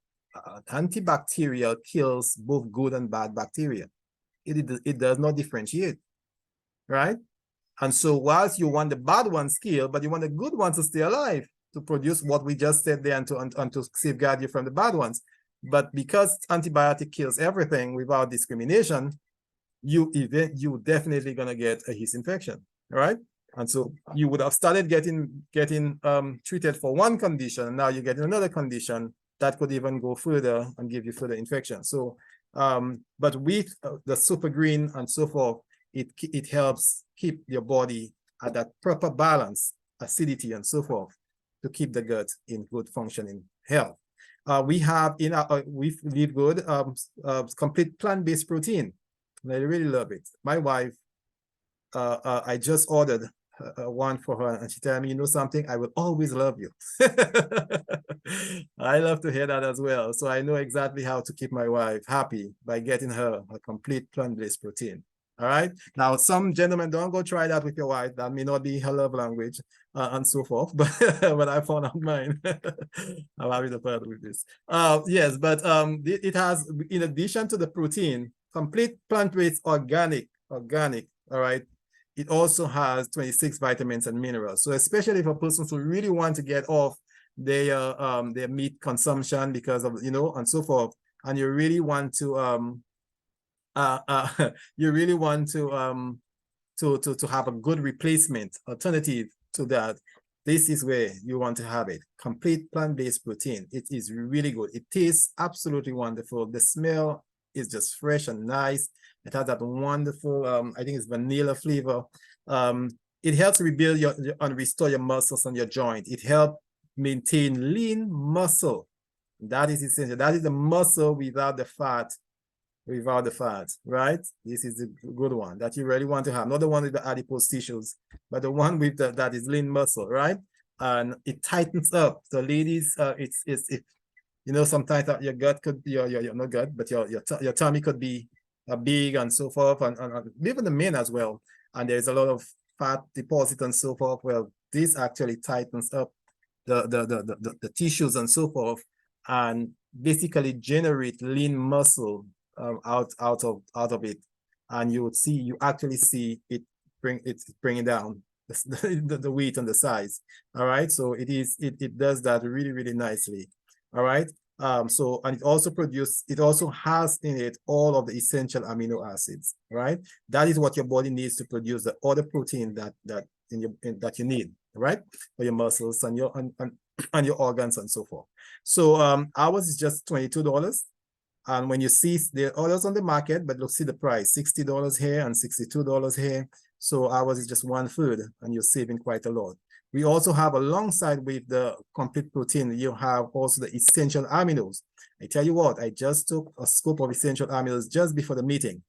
antibacterial kills both good and bad bacteria. It does not differentiate, right? And so whilst you want the bad ones killed, but you want the good ones to stay alive, to produce what we just said there, and to safeguard you from the bad ones. But because antibiotic kills everything without discrimination, you definitely gonna get a yeast infection, right? And so you would have started getting treated for one condition, and now you're getting another condition that could even go further and give you further infection. So, but with the super green and so forth, it helps keep your body at that proper balance, acidity and so forth, to keep the gut in good functioning health. We have in our with LiveGood complete plant-based protein. I really love it. My wife, I just ordered one for her, and she told me, you know something, I will always love you. I love to hear that as well. So I know exactly how to keep my wife happy by getting her a complete plant-based protein. All right. Now, some gentlemen, don't go try that with your wife. That may not be her love language and so forth. But but I found out mine. I'm happy to part with this. Yes, but it has, in addition to the protein, complete plant-based organic. All right. It also has 26 vitamins and minerals. So especially for persons who really want to get off their meat consumption because of, and so forth, and you really want to you really want to have a good replacement alternative to that, this is where you want to have it. Complete plant-based protein. It is really good. It tastes absolutely wonderful. The smell is just fresh and nice. It has that wonderful, I think it's vanilla flavor. It helps rebuild and restore your muscles and your joint. It helps maintain lean muscle. That is essential. That is the muscle without the fat, right? This is the good one that you really want to have. Not the one with the adipose tissues, but the one with that is lean muscle, right? And it tightens up. So ladies, sometimes your gut could be your not gut, but your tummy could be big and so forth, and even the men as well. And there's a lot of fat deposit and so forth. Well, this actually tightens up the tissues and so forth, and basically generate lean muscle out of it, and you actually see it bringing down the weight and the size. All right, so it does that really nicely. All right, so, and it also has in it all of the essential amino acids. Right, that is what your body needs to produce the other protein that you need, right, for your muscles and your organs and so forth. So ours is just $22. And when you see the others on the market, but look, see the price, $60 here and $62 here. So ours is just one food and you're saving quite a lot. We also have, alongside with the complete protein, you have also the essential aminos. I tell you what, I just took a scoop of essential aminos just before the meeting.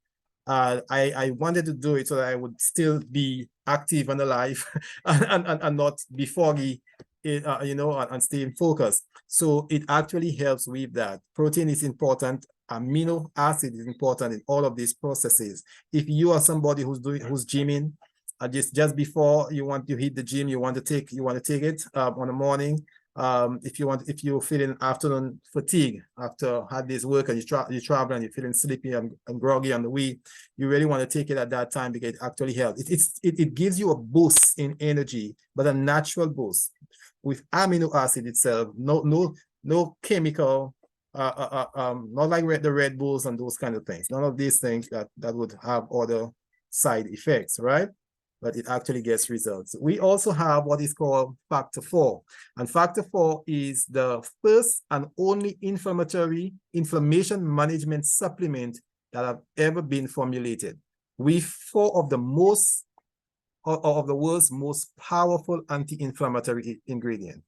I wanted to do it so that I would still be active and alive and not be foggy, and stay in focus. So it actually helps with that. Protein is important. Amino acid is important in all of these processes. If you are somebody who's gymming, just before you want to hit the gym, you want to take it on the morning. If you're feeling afternoon fatigue after had this work and you travel and you're feeling sleepy and groggy on the way, you really want to take it at that time because it actually helps. It gives you a boost in energy, but a natural boost with amino acid itself. No chemical, not like the Red Bulls and those kind of things. None of these things that would have other side effects, right? But it actually gets results. We also have what is called Factor 4. And Factor 4 is the first and only inflammation management supplement that have ever been formulated with 4 of the world's most powerful anti-inflammatory ingredients.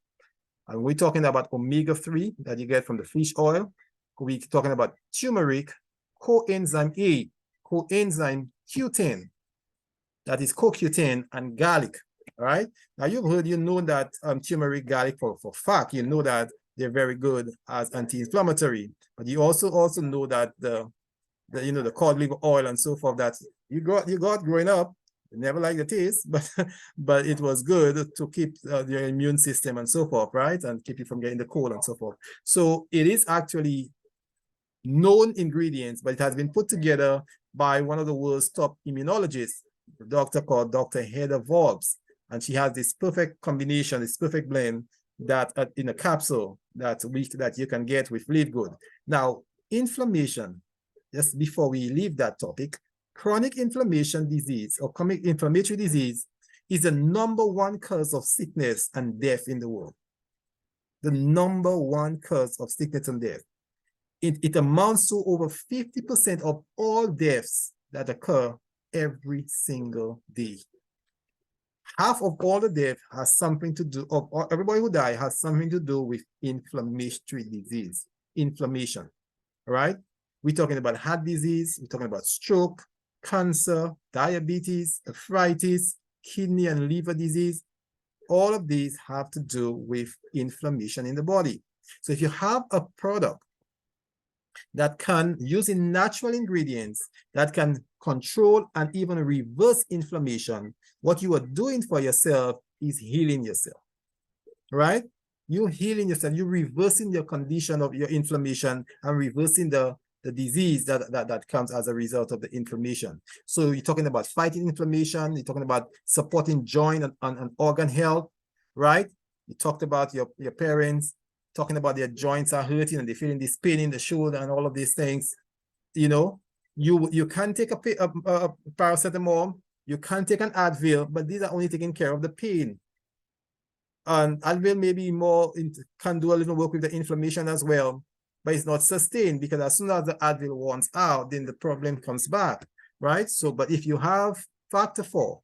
And we're talking about omega-3 that you get from the fish oil. We're talking about turmeric, coenzyme A, coenzyme Q10, that is CoQ10, and garlic. All right. Now you know that turmeric, garlic for fact, you know that they're very good as anti-inflammatory. But you also know that the cod liver oil and so forth that you got growing up, never liked the taste, but it was good to keep your immune system and so forth, right, and keep you from getting the cold and so forth. So it is actually known ingredients, but it has been put together by one of the world's top immunologists, a doctor called Dr. Heather Volbs, and she has this perfect combination, this perfect blend that in a capsule that you can get with LiveGood. Now, inflammation, just before we leave that topic, chronic inflammation disease or chronic inflammatory disease is the #1 cause of sickness and death in the world. The #1 cause of sickness and death. It amounts to over 50% of all deaths that occur every single day. Half of all the death has something to do, or everybody who dies has something to do with inflammatory disease, inflammation, right? We're talking about heart disease, we're talking about stroke, cancer, diabetes, arthritis, kidney and liver disease. All of these have to do with inflammation in the body. So if you have a product that can, using natural ingredients, that can control and even reverse inflammation. What you are doing for yourself is healing yourself, right? You're healing yourself. You're reversing your condition of your inflammation and reversing the disease that comes as a result of the inflammation. So you're talking about fighting inflammation. You're talking about supporting joint and organ health, right? You talked about your parents talking about their joints are hurting and they're feeling this pain in the shoulder and all of these things. You know, you can take a paracetamol, you can take an Advil, but these are only taking care of the pain. And Advil maybe can do a little work with the inflammation as well, but it's not sustained, because as soon as the Advil wants out, then the problem comes back, right? So, but if you have factor 4,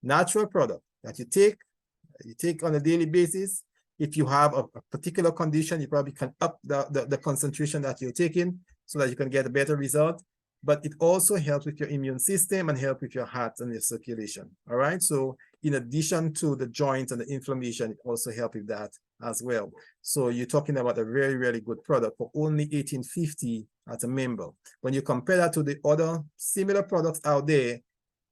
natural product that you take on a daily basis, if you have a particular condition, you probably can up the concentration that you're taking so that you can get a better result. But it also helps with your immune system and help with your heart and your circulation. All right. So in addition to the joints and the inflammation, it also helps with that as well. So you're talking about a very, really good product for only $18.50 as a member. When you compare that to the other similar products out there,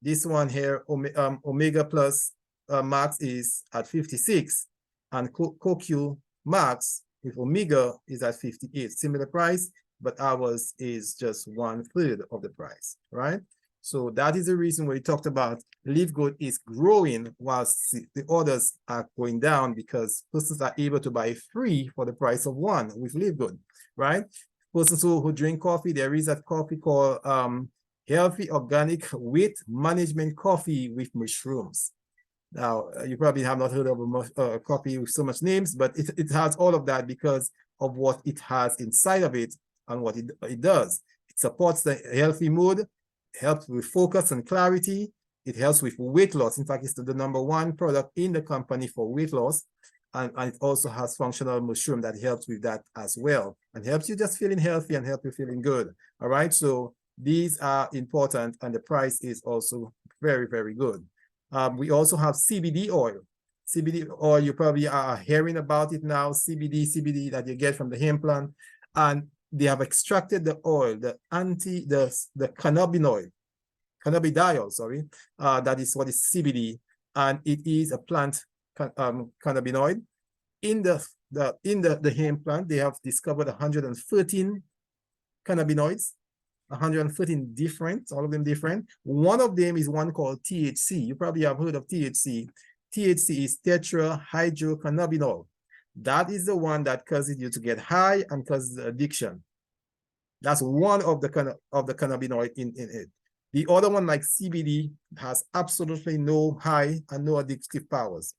this one here, Omega Plus Max is at 56, and CoQ Max with Omega is at 58. Similar price, but ours is just 1/3 of the price, right? So that is the reason we talked about LiveGood is growing whilst the others are going down, because persons are able to buy 3 for the price of 1 with LiveGood, right? Persons who drink coffee, there is a coffee called Healthy Organic Weight Management Coffee with Mushrooms. Now, you probably have not heard of a coffee with so much names, but it has all of that because of what it has inside of it and what it does. It supports the healthy mood, helps with focus and clarity. It helps with weight loss. In fact, it's the #1 product in the company for weight loss. And it also has functional mushroom that helps with that as well, and helps you just feeling healthy and help you feeling good. All right. So these are important, and the price is also very, very good. We also have CBD oil. CBD oil, you probably are hearing about it now, CBD that you get from the hemp plant. And they have extracted the oil, the cannabidiol, sorry. That is what is CBD. And it is a plant cannabinoid. In the hemp plant, they have discovered 113 cannabinoids. 113 different, all of them different. One of them is one called THC. You probably have heard of THC. THC is tetrahydrocannabinol. That is the one that causes you to get high and causes addiction. That's one of the cannabinoid in it. The other one, like CBD, has absolutely no high and no addictive powers.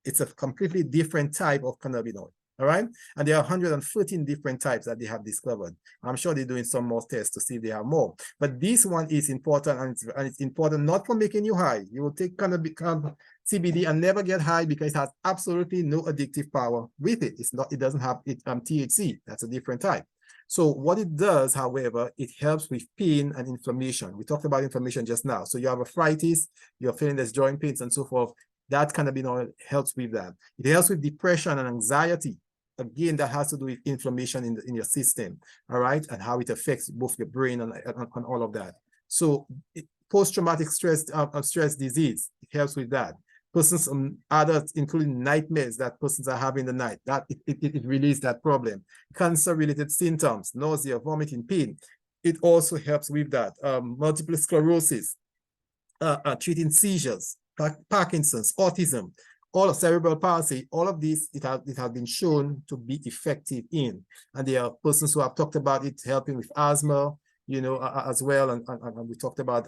It's a completely different type of cannabinoid. All right. And there are 114 different types that they have discovered. I'm sure they're doing some more tests to see if they have more. But this one is important, and it's important not for making you high. You will take CBD and never get high because it has absolutely no addictive power with it. It doesn't have THC. That's a different type. So what it does, however, it helps with pain and inflammation. We talked about inflammation just now. So you have arthritis, you're feeling there's joint pains and so forth. That cannabinoid helps with that. It helps with depression and anxiety. Again, that has to do with inflammation in your system, all right, and how it affects both your brain and all of that. So post-traumatic stress disease, it helps with that. Persons, others, including nightmares that persons are having in the night, that it relieves that problem. Cancer-related symptoms, nausea, vomiting, pain, it also helps with that. Multiple sclerosis, treating seizures, Parkinson's, autism, all of cerebral palsy, all of these, it has been shown to be effective in. And there are persons who have talked about it helping with asthma, you know, as well. And we talked about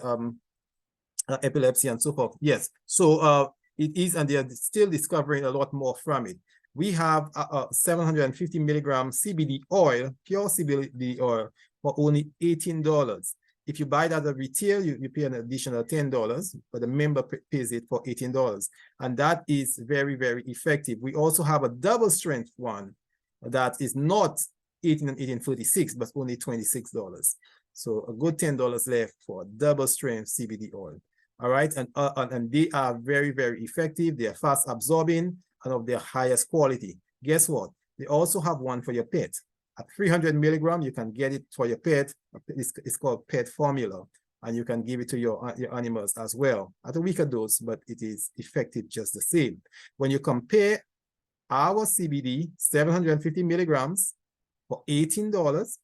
epilepsy and so forth. Yes. So it is, and they are still discovering a lot more from it. We have 750 milligram CBD oil, pure CBD oil, for only $18. If you buy it at a retail, you pay an additional $10, but the member pays it for $18. And that is very, very effective. We also have a double strength one that is not $18 and $18.36, but only $26. So a good $10 left for a double strength CBD oil. All right. And they are very, very effective. They are fast absorbing and of their highest quality. Guess what? They also have one for your pet. At 300 milligrams, you can get it for your pet. It's called pet formula, and you can give it to your animals as well at a weaker dose, but it is effective just the same. When you compare our CBD, 750 milligrams for $18,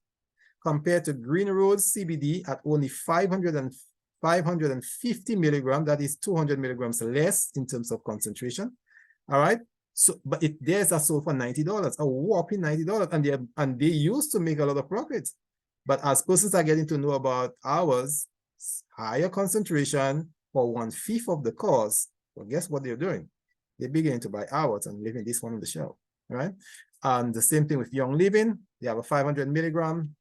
compared to Green Road CBD at only 550 milligrams, that is 200 milligrams less in terms of concentration. All right. So, but theirs are sold for $90, a whopping $90, and they used to make a lot of profits. But as persons are getting to know about ours, higher concentration for 1/5 of the cost, well, guess what they're doing? They're beginning to buy ours and leaving this one on the shelf, right? And the same thing with Young Living. They have a 500 milligram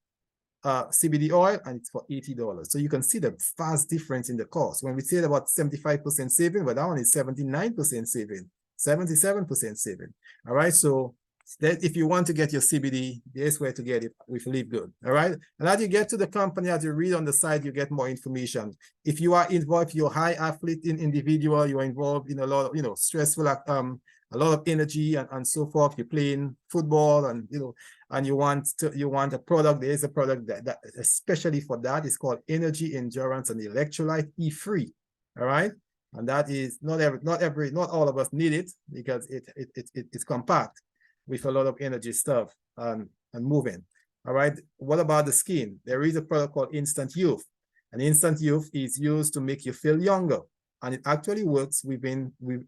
CBD oil, and it's for $80. So you can see the vast difference in the cost. When we say about 75% saving, but that one is 79% saving, 77% saving. All right. So that if you want to get your CBD, there's where to get it with LiveGood. All right. And as you get to the company, as you read on the side, you get more information. If you are involved, you're a high athlete individual, you're involved in a lot of, stressful, a lot of energy and so forth. You're playing football and, and you want a product. There is a product that especially for that is called Energy Endurance and Electrolyte E3. All right. And that is not all of us need it because it's compact with a lot of energy stuff and moving. All right. What about the skin? There is a product called Instant Youth. And Instant Youth is used to make you feel younger. And it actually works with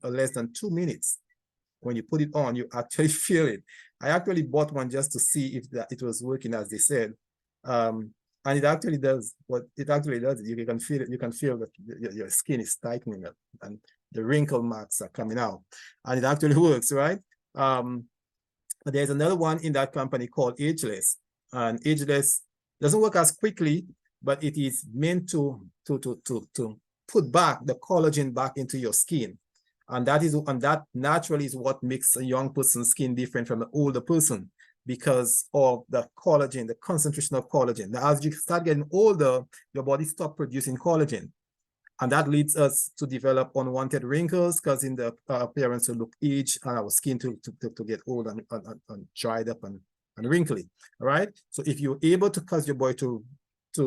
less than 2 minutes. When you put it on, you actually feel it. I actually bought one just to see if it was working as they said. And it actually does what it actually does. You can feel it. You can feel that your skin is tightening up and the wrinkle marks are coming out. And it actually works, right? But there's another one in that company called Ageless. And Ageless doesn't work as quickly, but it is meant to put back the collagen back into your skin. And that naturally is what makes a young person's skin different from an older person, because of the collagen, the concentration of collagen. Now, as you start getting older, your body stops producing collagen. And that leads us to develop unwanted wrinkles, causing the appearance to look aged and our skin to get old and dried up and wrinkly. All right. So if you're able to cause your body to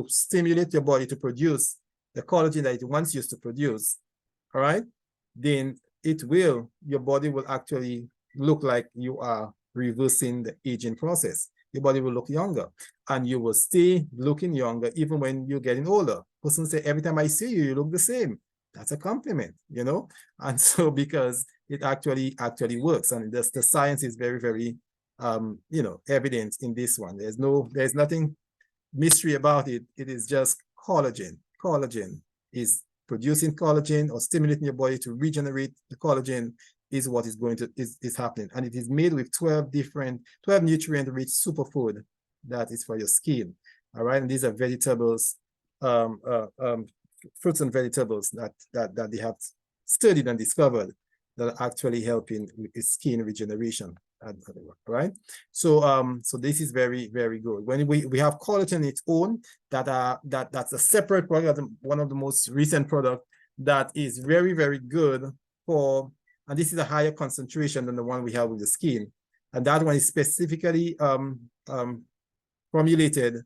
stimulate your body to produce the collagen that it once used to produce, all right, then your body will actually look like you are reversing the aging process. Your body will look younger and you will stay looking younger even when you're getting older. Person say, every time I see you, you look the same. That's a compliment, And so because it actually works, and the science is very, very, evident in this one. There's nothing mystery about it. It is just collagen. Collagen is producing collagen or stimulating your body to regenerate the collagen is what is happening. And it is made with 12 nutrient-rich superfood that is for your skin. All right. And these are vegetables, fruits and vegetables that they have studied and discovered that are actually helping with skin regeneration. Right. So this is very, very good. When we have collagen its own, that's a separate product, one of the most recent products that is very, very good for. And this is a higher concentration than the one we have with the skin. And that one is specifically formulated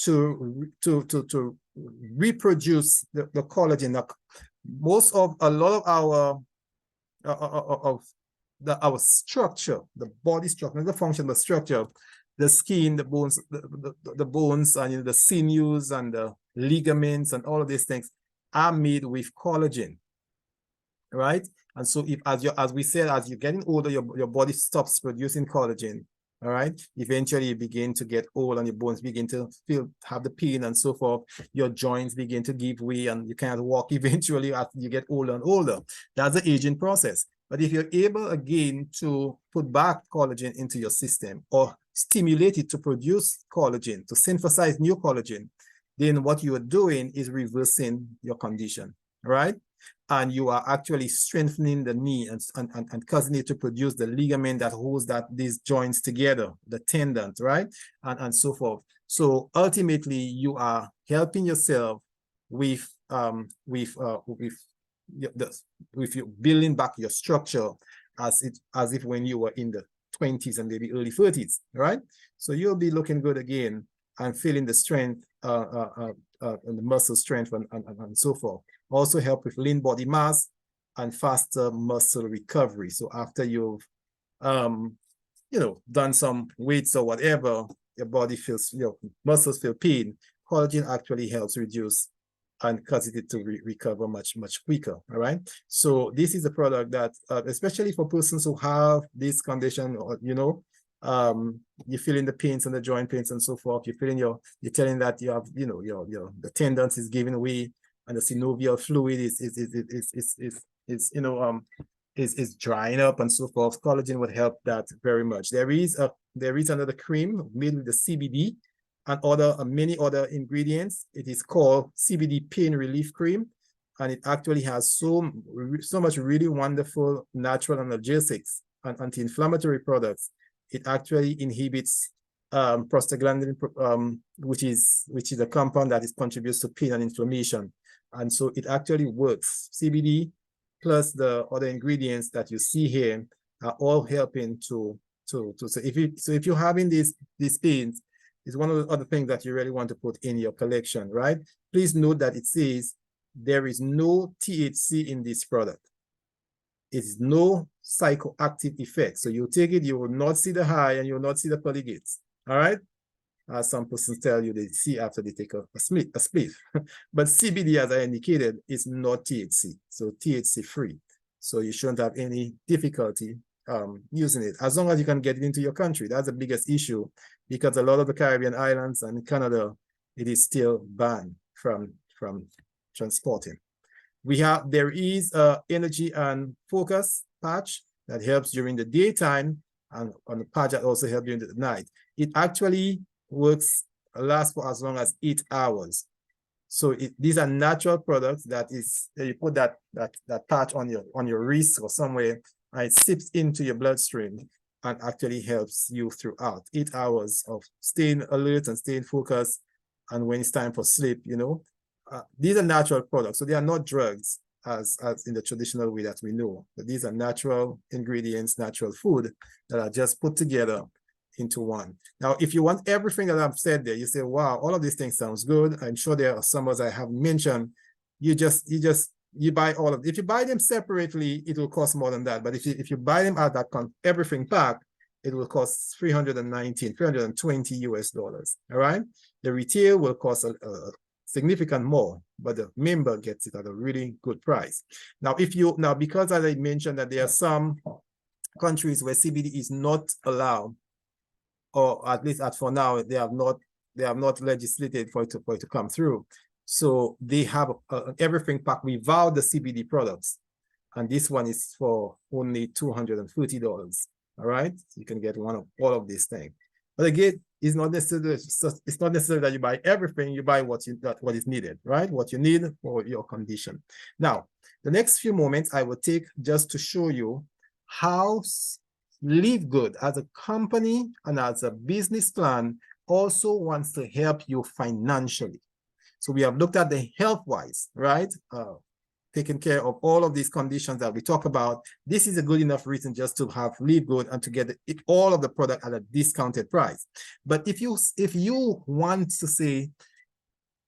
to reproduce the collagen. Now, a lot of our structure, the body structure, not the function, but structure, the skin, the bones, the bones, and the sinews and the ligaments and all of these things are made with collagen, right? And so as we said, as you're getting older, your body stops producing collagen. All right. Eventually you begin to get old and your bones begin to have the pain and so forth. Your joints begin to give way and you can't walk eventually as you get older and older. That's the aging process. But if you're able again to put back collagen into your system or stimulate it to produce collagen, to synthesize new collagen, then what you are doing is reversing your condition, right? And you are actually strengthening the knee and causing it to produce the ligament that holds these joints together, the tendons, right? And so forth. So ultimately, you are helping yourself with you building back your structure as if when you were in 20s and maybe early 30s, right? So you'll be looking good again and feeling the strength and the muscle strength and so forth. Also help with lean body mass and faster muscle recovery. So after you've done some weights or whatever, your body feels, muscles feel pain. Collagen actually helps reduce and cause it to recover much quicker. All right. So this is a product that, especially for persons who have this condition, or you're feeling the pains and the joint pains and so forth. You're feeling you're telling that you have, the tendons is giving way and the synovial fluid is drying up and so forth. Collagen would help that very much. There is another cream made with the CBD and many other ingredients. It is called CBD Pain Relief Cream, and it actually has so much really wonderful natural analgesics and anti-inflammatory products. It actually inhibits prostaglandin, which is a compound that contributes to pain and inflammation, and so it actually works. CBD plus the other ingredients that you see here are all helping so if you're having these pains, it's one of the other things that you really want to put in your collection, right? Please note that it says there is no THC in this product. It's no psychoactive effect. So you take it, you will not see the high and you will not see the polygates. All right? As some persons tell you they see after they take a spliff. But CBD, as I indicated, is not THC, so THC free. So you shouldn't have any difficulty using it, as long as you can get it into your country. That's the biggest issue, because a lot of the Caribbean islands and Canada, it is still banned from transporting. There is a energy and focus patch that helps during the daytime, and on the patch that also helps during the night. It actually lasts for as long as 8 hours. So these are natural products that you put that patch on your wrist or somewhere, and it sips into your bloodstream and actually helps you throughout 8 hours of staying alert and staying focused. And when it's time for sleep, these are natural products. So they are not drugs as in the traditional way that we know. But these are natural ingredients, natural food that are just put together into one. Now, if you want everything that I've said there, you say, wow, all of these things sounds good. I'm sure there are some others I haven't mentioned. You buy all of them. If you buy them separately, it will cost more than that. But if you buy them at that everything pack, it will cost $320 US. All right. The retail will cost a significant more, but the member gets it at a really good price. Now, because as I mentioned that there are some countries where CBD is not allowed, or at least for now, they have not legislated for it to come through. So they have everything pack without the CBD products. And this one is for only $230. All right. So you can get all of these things. But again, it's not necessary that you buy everything. You buy what is needed, right? What you need for your condition. Now, the next few moments I will take just to show you how LiveGood as a company and as a business plan also wants to help you financially. So we have looked at the health-wise, right? Taking care of all of these conditions that we talk about. This is a good enough reason just to have LiveGood and to get all of the product at a discounted price. But if you want to say,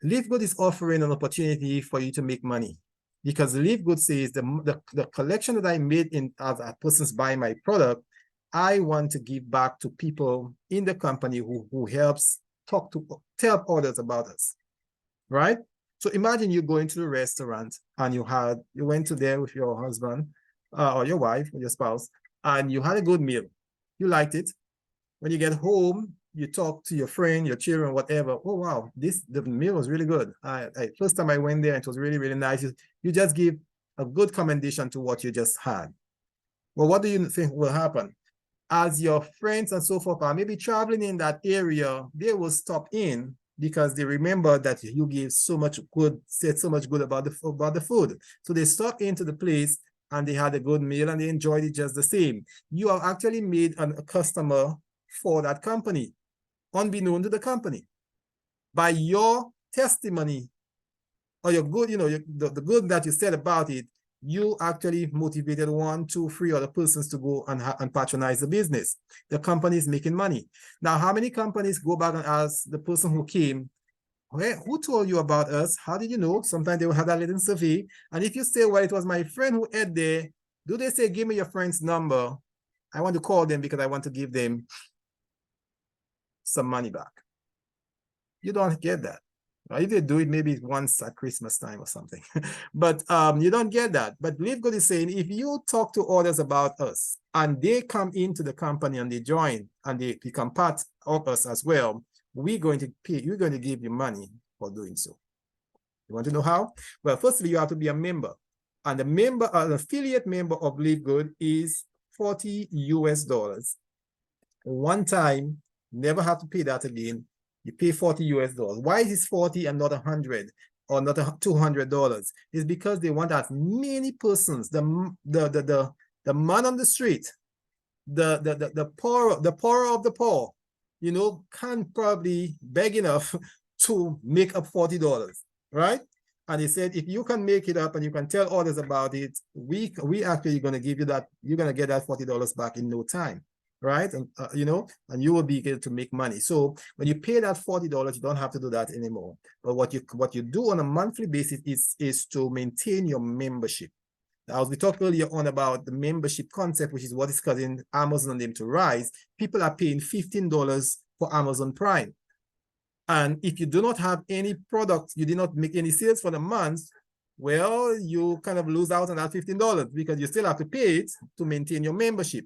LiveGood is offering an opportunity for you to make money, because LiveGood says the collection that I made as a person's buying my product, I want to give back to people in the company who helps tell others about us, right? So imagine you go into the restaurant and you went to there with your husband or your wife or your spouse, and you had a good meal. You liked it. When you get home, you talk to your friend, your children, whatever. Oh, wow, the meal was really good. First time I went there, it was really, really nice. You just give a good commendation to what you just had. Well, what do you think will happen? As your friends and so forth are maybe traveling in that area, they will stop in because they remember that you said so much good about the food. So they stop into the place and they had a good meal and they enjoyed it just the same. You have actually made a customer for that company, unbeknown to the company. By your testimony or your good, the good that you said about it, you actually motivated 1, 2, 3 other persons to go and patronize the business. The company is making money. Now, how many companies go back and ask the person who came, hey, who told you about us? How did you know? Sometimes they will have that little survey. And if you say, well, it was my friend who ate there, do they say, give me your friend's number? I want to call them because I want to give them some money back. You don't get that. If they do it, maybe once at Christmas time or something. But you don't get that. But LiveGood is saying, if you talk to others about us and they come into the company and they join and they become part of us as well, we're going to pay, we're going to give you money for doing so. You want to know how? Well, firstly, you have to be a member. And the member, an affiliate member of LiveGood is $40 US. One time, never have to pay that again. You pay $40 US. Why is this 40 and not 100 or not $200? It's because they want as many persons, the man on the street, the poorer of the poor, you know, can probably beg enough to make up $40, right? And he said, if you can make it up and you can tell others about it, we actually going to give you that, you're going to get that $40 back in no time. Right? And you know, and you will be able to make money. So when you pay that $40, you don't have to do that anymore. But what you do on a monthly basis is to maintain your membership. As we talked earlier on about the membership concept, which is what is causing Amazon name to rise, people are paying $15 for Amazon Prime. And if you do not have any products, you did not make any sales for the month, well, you kind of lose out on that $15 because you still have to pay it to maintain your membership.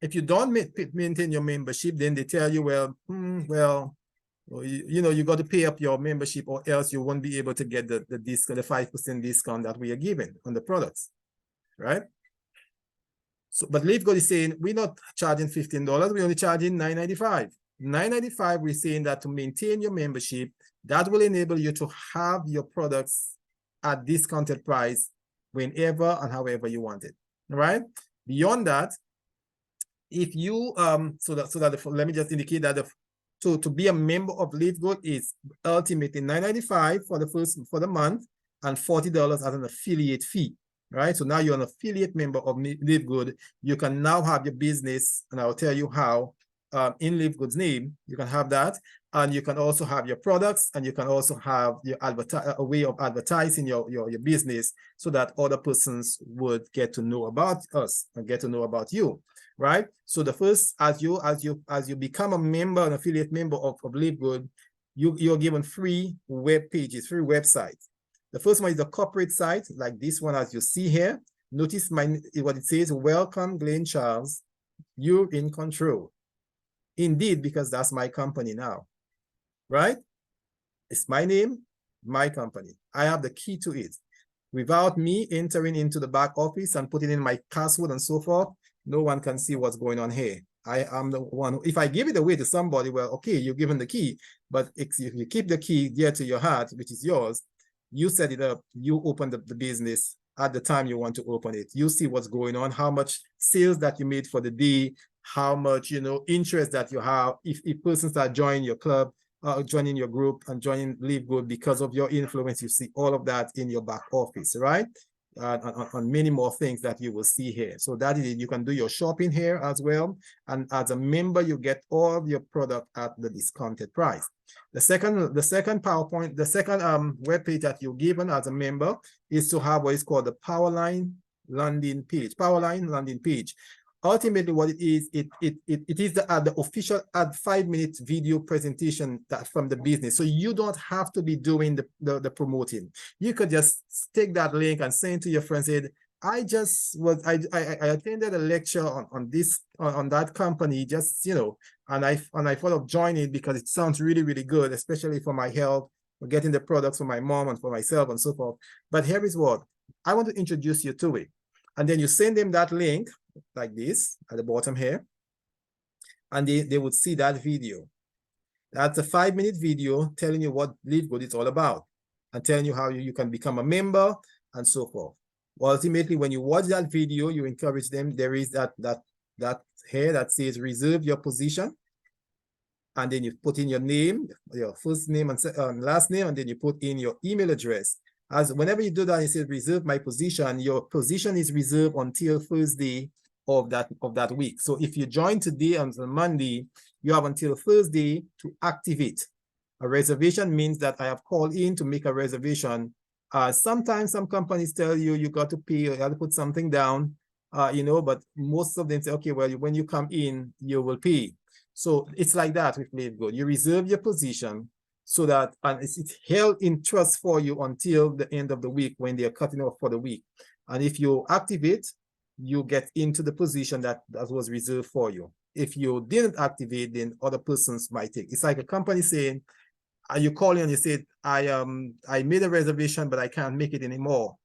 If you don't maintain your membership, then they tell you, well, you know, you got to pay up your membership or else you won't be able to get the 5% discount that we are giving on the products, right? So, but LiveGood is saying, we're not charging $15, we're only charging $9.95. $9.95, we're saying that to maintain your membership, that will enable you to have your products at discounted price whenever and however you want it, right? Beyond that, if you let me just indicate that to be a member of LiveGood is ultimately $9.95 for the month and $40 as an affiliate fee, right? So now you're an affiliate member of LiveGood. You can now have your business, and I'll tell you how. In LiveGood's name, you can have that, and you can also have your products, and you can also have your a way of advertising your business so that other persons would get to know about us and get to know about you, right? So the first, as you become a member, an affiliate member of LiveGood, you're given free web pages, free websites. The first one is a corporate site like this one, as you see here. Notice what it says: welcome, Glenn Charles, you're in control. Indeed, because that's my company now, right? It's my name, my company. I have the key to it. Without me entering into the back office and putting in my password and so forth, no one can see what's going on here. I am the one. If I give it away to somebody, well, okay, you're given the key, but if you keep the key dear to your heart, which is yours, you set it up, you open the business at the time you want to open it. You see what's going on, how much sales that you made for the day, how much, you know, interest that you have. If persons are joining your club, joining your group and joining LiveGood because of your influence, you see all of that in your back office, right? On many more things that you will see here. So that is it. You can do your shopping here as well. And as a member, you get all of your product at the discounted price. The second PowerPoint, the second web page that you're given as a member is to have what is called the Powerline landing page. Powerline landing page. Ultimately, what it is the official 5-minute video presentation from the business. So you don't have to be doing the promoting. You could just take that link and send to your friends. Said, I attended a lecture on that company, just, you know, and I thought of joining it because it sounds really, really good, especially for my health, for getting the products for my mom and for myself and so forth. But here is what I want to introduce you to it, and then you send them that link like this at the bottom here, and they would see that video. That's a 5-minute video telling you what LiveGood is all about and telling you how you can become a member and so forth. Well, ultimately, when you watch that video, you encourage them. There is that here that says reserve your position, and then you put in your name, your first name and last name, and then you put in your email address. As whenever you do that, you say reserve my position, your position is reserved until Thursday of that week. So if you join today on Monday, you have until Thursday to activate. A reservation means that I have called in to make a reservation. Sometimes some companies tell you you got to pay, you have to put something down, but most of them say, okay, well, when you come in, you will pay. So it's like that with LiveGood. You reserve your position so that, and it's held in trust for you until the end of the week when they're cutting off for the week. And if you activate, you get into the position that was reserved for you. If you didn't activate, then other persons might take. It's like a company saying, you call in and you say, I made a reservation, but I can't make it anymore.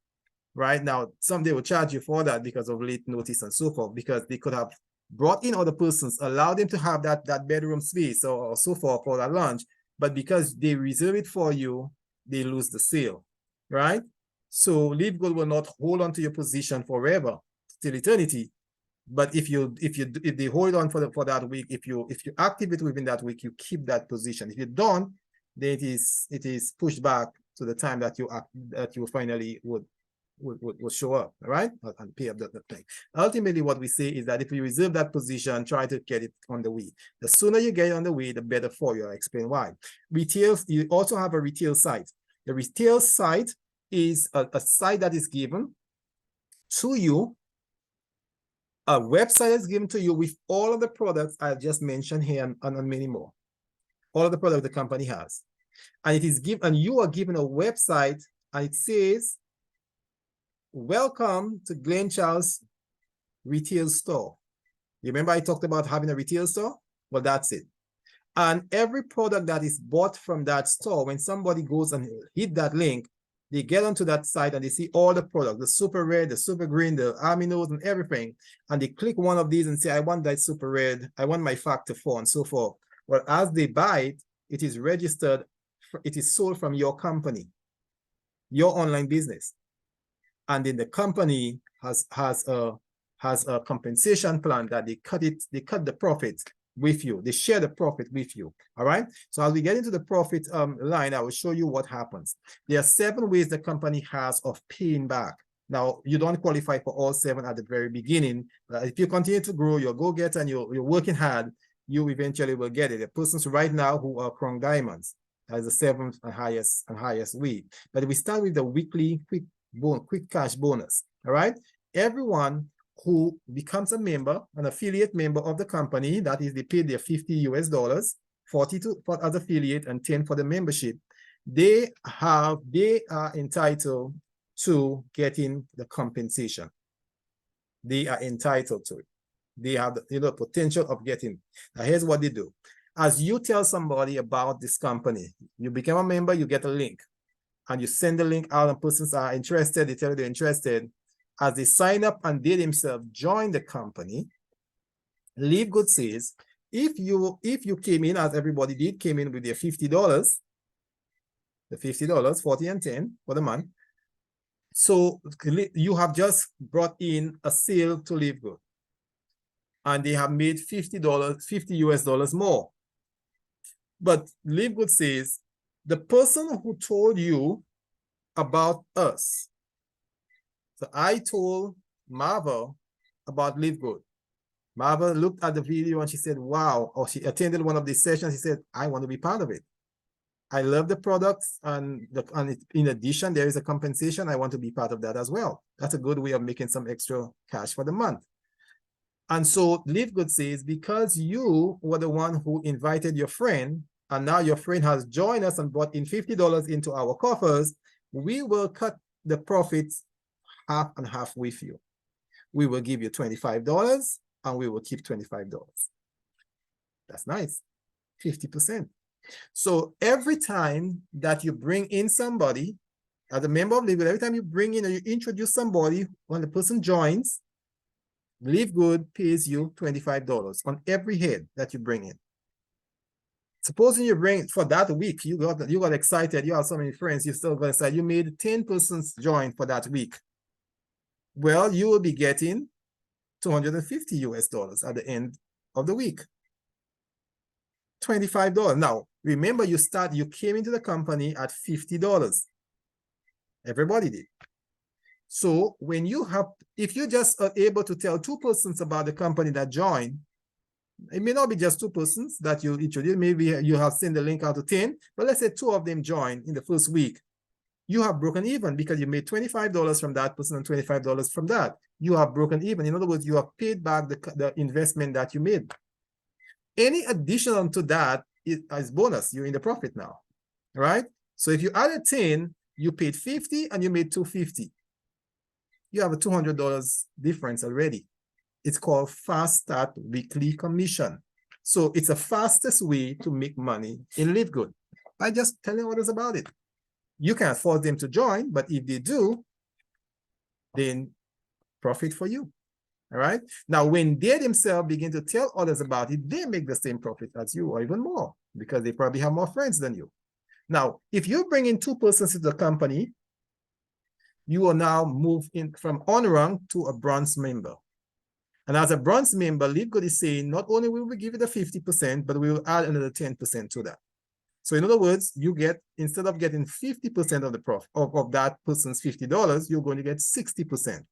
Right now, someday will charge you for that because of late notice and so forth, because they could have brought in other persons, allow them to have that bedroom space or so forth for that lunch, but because they reserve it for you, they lose the sale, right? So LiveGood will not hold on to your position forever till eternity. But if they hold on for that week, if you activate within that week, you keep that position. If you don't, then it is pushed back to the time that you finally would show up, right? And pay up the thing. Ultimately, what we say is that if you reserve that position, try to get it on the way. The sooner you get it on the way, the better for you. I'll explain why. Retail, you also have a retail site. The retail site is a site that is given to you. A website is given to you with all of the products I just mentioned here and many more. All of the products the company has. And it is given, and you are given a website, and it says, welcome to A.Charles retail store. You remember I talked about having a retail store? Well, that's it. And every product that is bought from that store, when somebody goes and hit that link, they get onto that site and they see all the products, the super red, the super green, the aminos and everything. And they click one of these and say, I want that super red, I want my factor 4 and so forth. Well, as they buy it, it is registered, it is sold from your company, your online business. And then the company has a compensation plan that they cut the profit with you. They share the profit with you. All right. So as we get into the profit line, I will show you what happens. There are 7 ways the company has of paying back. Now, you don't qualify for all 7 at the very beginning. If you continue to grow, you'll go get and you're working hard, you eventually will get it. The persons right now who are Crown Diamonds as the 7th and highest way. But we start with the weekly quick cash bonus. All right. Everyone who becomes a member, an affiliate member of the company, that is, they pay their $50 US, 40 for as affiliate and 10 for the membership. They are entitled to getting the compensation. They are entitled to it. They have the potential of getting. Now, here's what they do. As you tell somebody about this company, you become a member, you get a link, and you send the link out, and persons are interested, they tell you they're interested. As they sign up and they themselves join the company, LiveGood says, if you came in, as everybody did, came in with their $50, the $50, 40 and 10 for the month, so you have just brought in a sale to LiveGood, and they have made $50 US more. But LiveGood says, the person who told you about us, so I told Marva about LiveGood. Marva looked at the video and she said, wow, or she attended one of these sessions. She said, I want to be part of it. I love the products, and in addition, there is a compensation. I want to be part of that as well. That's a good way of making some extra cash for the month. And so LiveGood says, because you were the one who invited your friend, and now your friend has joined us and brought in $50 into our coffers, we will cut the profits half and half with you. We will give you $25 and we will keep $25. That's nice. 50%. So every time that you bring in somebody, as a member of LiveGood, every time you bring in or you introduce somebody, when the person joins, LiveGood pays you $25 on every head that you bring in. Supposing you bring for that week, you got excited, you have so many friends, you still got excited, you made 10 persons join for that week. Well, you will be getting $250 US at the end of the week. $25. Now, remember, you came into the company at $50. Everybody did. So when you have, if you just are able to tell 2 persons about the company that joined, it may not be just 2 persons that you introduce. Maybe you have sent the link out to 10, but let's say 2 of them join in the first week. You have broken even because you made $25 from that person and $25 from that. You have broken even. In other words, you have paid back the investment that you made. Any additional to that is bonus. You're in the profit now, right? So if you added 10, you paid 50 and you made $250. You have a $200 difference already. It's called Fast Start Weekly Commission. So it's the fastest way to make money in LiveGood by just telling others about it. You can't force them to join, but if they do, then profit for you. All right. Now, when they themselves begin to tell others about it, they make the same profit as you or even more because they probably have more friends than you. Now, if you bring in 2 persons into the company, you will now move in from on-rank to a bronze member. And as a bronze member, LiveGood is saying, not only will we give you the 50%, but we will add another 10% to that. So in other words, you get, instead of getting 50% of the profit of that person's $50, you're going to get 60%.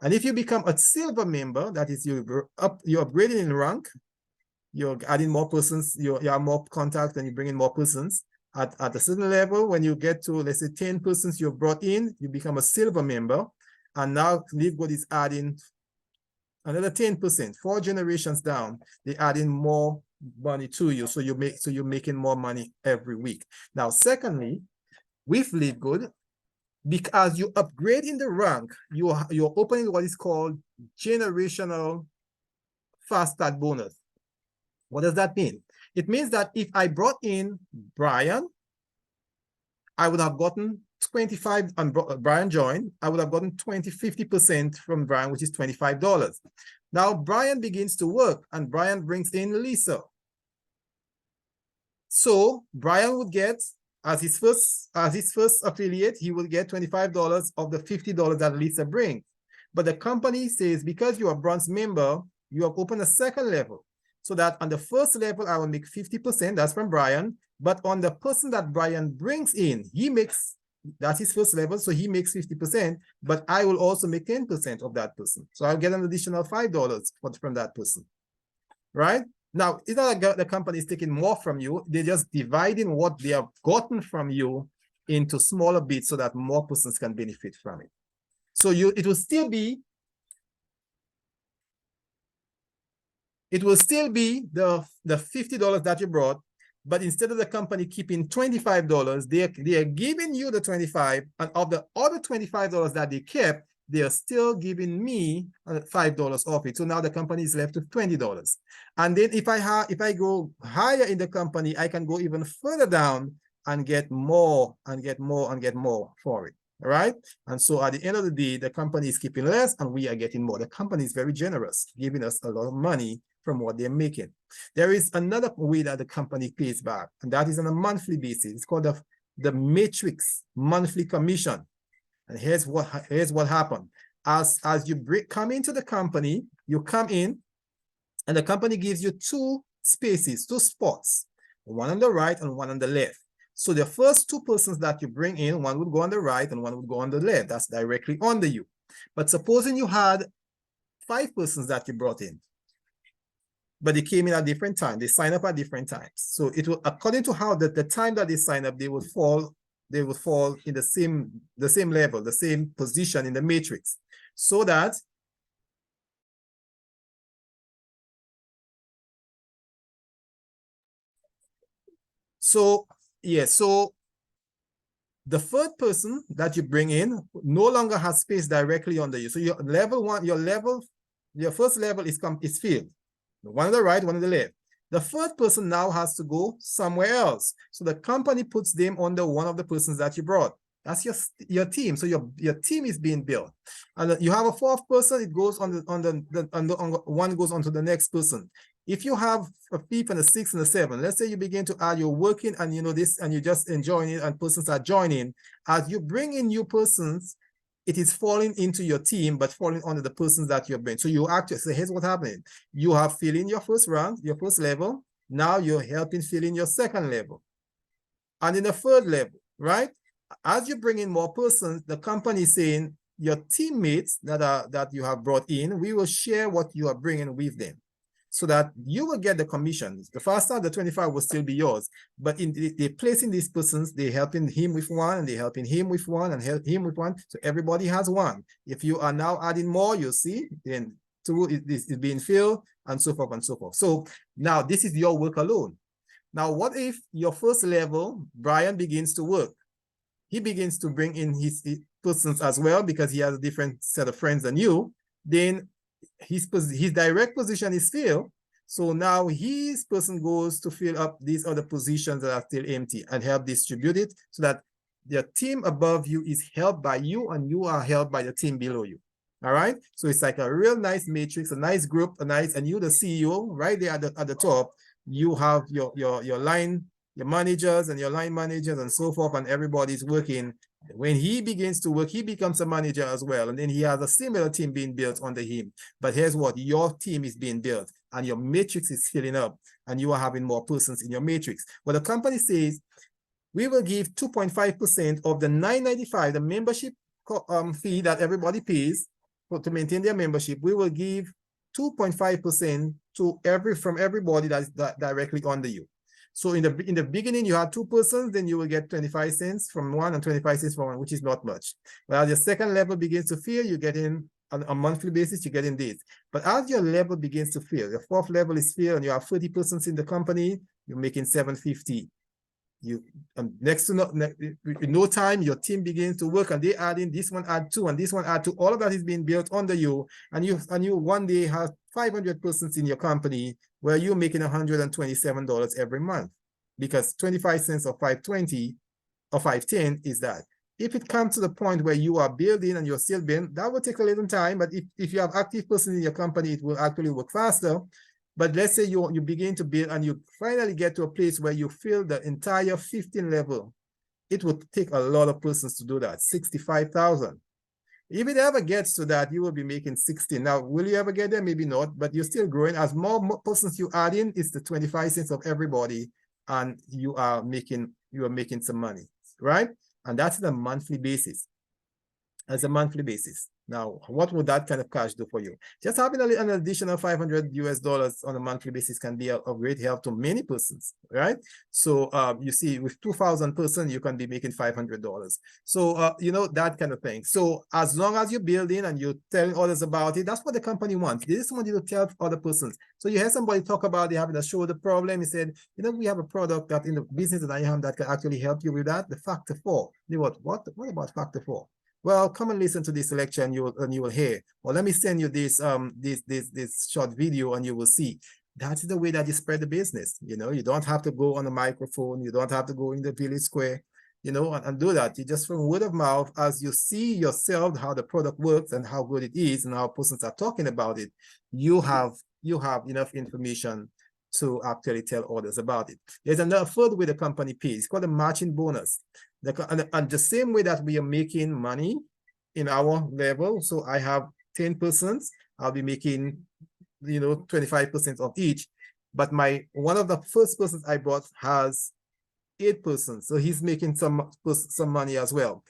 And if you become a silver member, that is you're upgrading in rank, you're adding more persons, you have more contact and you bring in more persons. At a certain level, when you get to, let's say 10 persons you've brought in, you become a silver member. And now LiveGood is adding another 10%, 4 generations down, they're adding more money to you. So you're making more money every week. Now, secondly, with LiveGood, because you upgrade in the rank, you're opening what is called generational fast start bonus. What does that mean? It means that if I brought in Brian, I would have gotten 25, and Brian joined, I would have gotten 50% from Brian, which is $25. Now Brian begins to work and Brian brings in Lisa. So Brian would get, as his first affiliate, he will get $25 of the $50 that Lisa brings. But the company says, because you're a bronze member, you have opened a second level. So that on the first level, I will make 50%, that's from Brian. But on the person that Brian brings in, he makes, that's his first level, so he makes 50%, but I will also make 10% of that person. So I'll get an additional $5 from that person, right? Now, it's not like the company is taking more from you. They're just dividing what they have gotten from you into smaller bits so that more persons can benefit from it. So it will still be the $50 that you brought, but instead of the company keeping $25, they are giving you the $25, and of the other $25 that they kept, they are still giving me $5 off it. So now the company is left with $20. And then if I go higher in the company, I can go even further down and get more and get more and get more for it. All right. And so at the end of the day, the company is keeping less and we are getting more. The company is very generous, giving us a lot of money from what they're making. There is another way that the company pays back, and that is on a monthly basis. It's called the matrix monthly commission. And here's what happened. As you come into the company, you come in and the company gives you 2 spaces, 2 spots, one on the right and one on the left. So the first 2 persons that you bring in, one would go on the right and one would go on the left. That's directly under you. But supposing you had 5 persons that you brought in, but they came in at different times. They sign up at different times. So it will, according to how the time that they sign up, they will fall in the same level, the same position in the matrix. So that so the third person that you bring in no longer has space directly under you. So your first level is filled. One on the right, one on the left. The third person now has to go somewhere else. So the company puts them under one of the persons that you brought. That's your team. So your team is being built. And you have a 4th person, it goes on one goes on to the next person. If you have a 5th and a 6th and a 7th, let's say you begin to add, you're working and you know this and you're just enjoying it and persons are joining. As you bring in new persons, it is falling into your team, but falling under the persons that you've been. So you actually say, here's what's happening. You have filled in your first rank, your first level. Now you're helping fill in your second level. And in the third level, right? as you bring in more persons, the company is saying your teammates that you have brought in, we will share what you are bringing with them, so that you will get the commissions. The first time, the 25 will still be yours, but they're placing these persons, they're helping him with one, and they're helping him with one, and help him with one, so everybody has one. If you are now adding more, you see, then two is being filled, and so forth and so forth. So now this is your work alone. Now, what if your first level, Brian begins to work? He begins to bring in his persons as well, because he has a different set of friends than you. Then his direct position is filled. So now his person goes to fill up these other positions that are still empty and help distribute it, so that the team above you is helped by you and you are helped by the team below you. All right. So it's like a real nice matrix, a nice group, and you, the CEO, right there at the top, you have your line, your managers and your line managers and so forth, and everybody's working. When he begins to work, he becomes a manager as well, and then he has a similar team being built under him. But here's what, your team is being built and your matrix is filling up, and you are having more persons in your matrix. Well, the company says, we will give 2.5% of the $9.95, the membership fee that everybody pays to maintain their membership. We will give 2.5% from everybody that's directly under you. So in the beginning, you had two persons, then you will get 25 cents from one and 25 cents from one, which is not much. But as your second level begins to fill, you get in on a monthly basis, you get in this. But as your level begins to fill, your fourth level is filled, and you have 30 persons in the company, you're making $750. You next to in no time, your team begins to work, and they add in, this one add two, and this one add two. All of that is being built under you, and you one day have 500 persons in your company, where you're making $127 every month, because 25 cents of 520 or 510 is that. If it comes to the point where you are building and you're still building, that will take a little time. But if you have active persons in your company, it will actually work faster. But let's say you begin to build and you finally get to a place where you fill the entire 15 level. It would take a lot of persons to do that, 65,000. If it ever gets to that, you will be making 16. Now, will you ever get there? Maybe not, but you're still growing. As more persons you add in, it's the 25 cents of everybody, and you are making some money, right? And that's the monthly basis. As a monthly basis. Now, what would that kind of cash do for you? Just having an additional $500 on a monthly basis can be of great help to many persons, right? So you see, with 2,000 persons, you can be making $500. So, you know, that kind of thing. So as long as you're building and you're telling others about it, that's what the company wants. They just want you to tell other persons. So you hear somebody talk about they having a show the problem. He said, you know, we have a product that in the business that I am that can actually help you with that. The factor 4. You know what about factor 4? Well, come and listen to this lecture, and you will hear. Well, let me send you this short video, and you will see. That's the way that you spread the business. You know, you don't have to go on a microphone. You don't have to go in the village square, you know, and do that. You just, from word of mouth, as you see yourself how the product works and how good it is and how persons are talking about it, you have enough information to actually tell others about it. There's another third way the company pays. It's called a matching bonus. And the same way that we are making money in our level, so I have 10 persons, I'll be making, you know, 25% of each. But one of the first persons I brought has 8 persons, so he's making some money as well.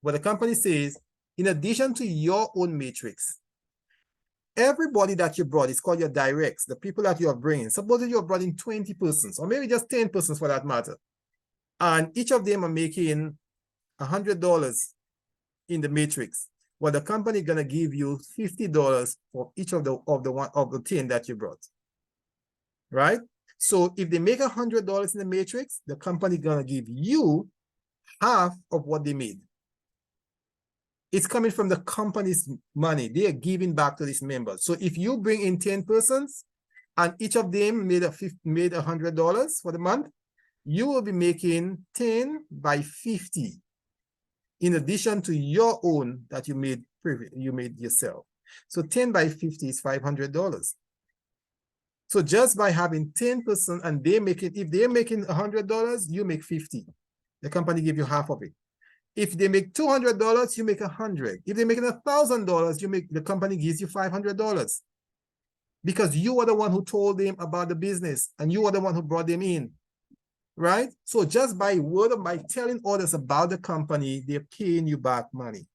But the company says, in addition to your own matrix, everybody that you brought is called your directs, the people that you are bringing. Suppose you have brought in 20 persons, or maybe just 10 persons for that matter, and each of them are making $100 in the matrix. Well, the company gonna give you $50 for each of the 10 that you brought, right? So if they make $100 in the matrix, the company gonna give you half of what they made. It's coming from the company's money. They are giving back to these members. So if you bring in 10 persons and each of them made $100 for the month, you will be making 10 by 50 in addition to your own that you made yourself. So 10 by 50 is $500. So just by having 10 persons and if they're making $100, you make 50. The company give you half of it. If they make $200, you make 100. If they're making $1,000, the company gives you $500. Because you are the one who told them about the business and you are the one who brought them in. right? So just by word of by telling others about the company, they're paying you back money.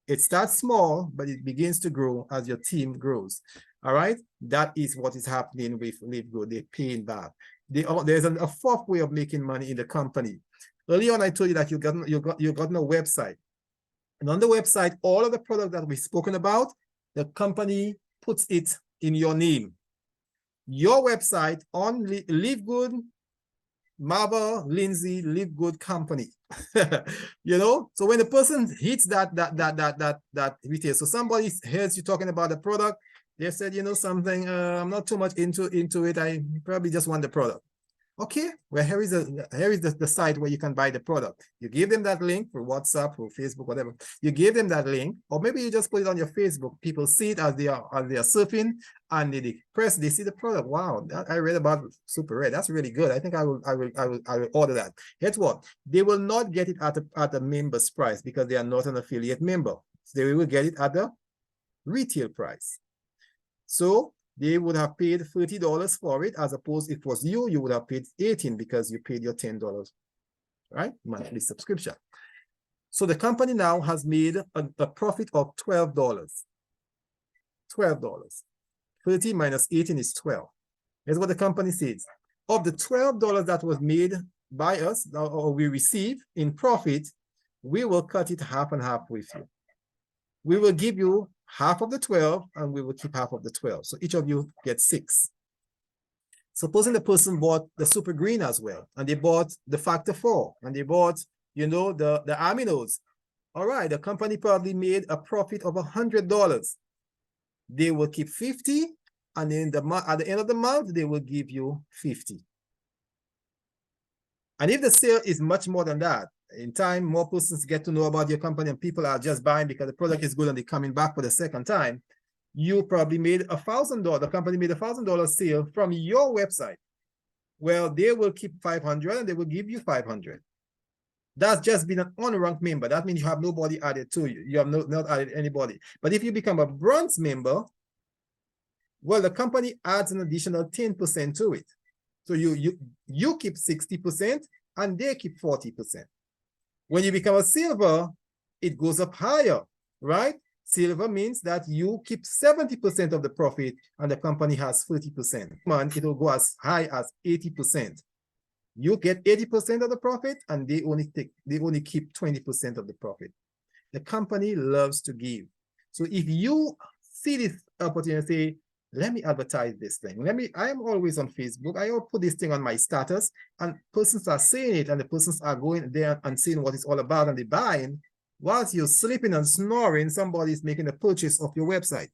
It starts small, but it begins to grow as your team grows. All right, that is what is happening with LiveGood. They're paying back. There's a fourth way of making money in the company. Earlier on, I told you that you got a website, and on the website, all of the products that we've spoken about, the company puts it in your name. Your website on LiveGood, Marva, Lindsay, LiveGood company. You know, so when the person hits that retail, so somebody hears you talking about the product, they said, you know something, I'm not too much into it. I probably just want the product. Okay, well, here is the site where you can buy the product. You give them that link for WhatsApp or Facebook, whatever. You give them that link, or maybe you just put it on your Facebook. People see it as they are surfing, and they see the product. Wow, I read about Super Red. That's really good. I think I will order that. Guess what? They will not get it at a member's price because they are not an affiliate member. So they will get it at the retail price. So they would have paid $30 for it, as opposed if it was you would have paid $18 because you paid your $10, right? Monthly subscription. So the company now has made a profit of $12. $12. 30 minus 18 is 12. Here's what the company says. Of the $12 that was made by us, or we receive in profit, we will cut it half and half with you. We will give you half of the 12, and we will keep half of the 12. So each of you gets 6. Supposing the person bought the Super Green as well, and they bought the Factor 4, and they bought, you know, the aminos. All right, the company probably made a profit of $100. They will keep 50, and at the end of the month, they will give you 50. And if the sale is much more than that, in time, more persons get to know about your company, and people are just buying because the product is good and they're coming back for the second time. You probably made $1,000. The company made $1,000 sale from your website. Well, they will keep 500 and they will give you 500. That's just been an unranked member. That means you have nobody added to you. You have not added anybody. But if you become a bronze member, well, the company adds an additional 10% to it. So you keep 60% and they keep 40%. When you become a silver, it goes up higher, right? Silver means that you keep 70% of the profit and the company has 30%. It will go as high as 80%. You get 80% of the profit and they only keep 20% of the profit. The company loves to give. So if you see this opportunity and say, let me advertise this thing. I am always on Facebook. I will put this thing on my status and persons are seeing it and the persons are going there and seeing what it's all about and they're buying. Whilst you're sleeping and snoring, somebody's making a purchase of your website.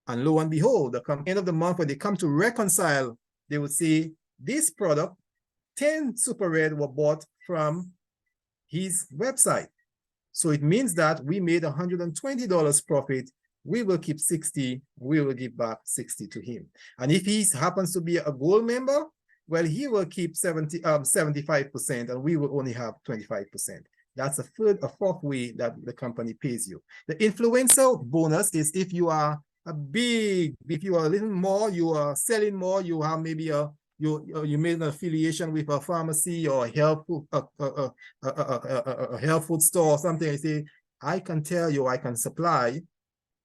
And lo and behold, the end of the month when they come to reconcile, they will see this product, 10 Super Red were bought from his website. So it means that we made $120 profit. We will keep 60, we will give back 60 to him. And if he happens to be a gold member, well, he will keep 75% and we will only have 25%. That's a fourth way that the company pays you. The influencer bonus is if you are if you are a little more, you are selling more, you have maybe you made an affiliation with a pharmacy or a health food store or something. I say, I can tell you, I can supply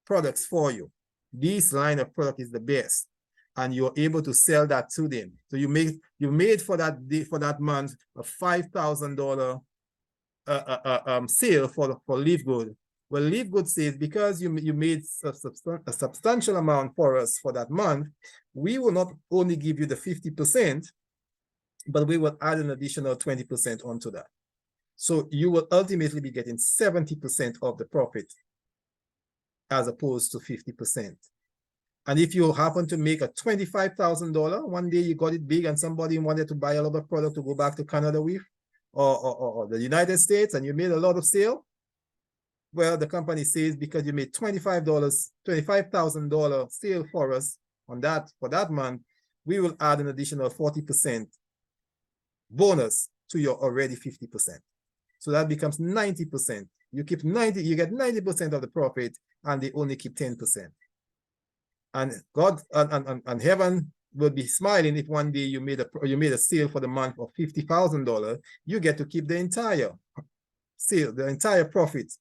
products for you. This line of product is the best, and you're able to sell that to them. So you made for that month a $5,000 sale for LiveGood. Well, LiveGood says because you made a substantial amount for us for that month, we will not only give you the 50%, but we will add an additional 20% onto that. So you will ultimately be getting 70% of the profit as opposed to 50%. And if you happen to make a $25,000, one day you got it big and somebody wanted to buy a lot of product to go back to Canada with, or the United States, and you made a lot of sale, well, the company says because you made $25,000 sale for us for that month, we will add an additional 40% bonus to your already 50%. So that becomes 90%. You get 90% of the profit, and they only keep 10%. And God and heaven will be smiling if one day you made a sale for the month of $50,000. You get to keep the entire sale, the entire profit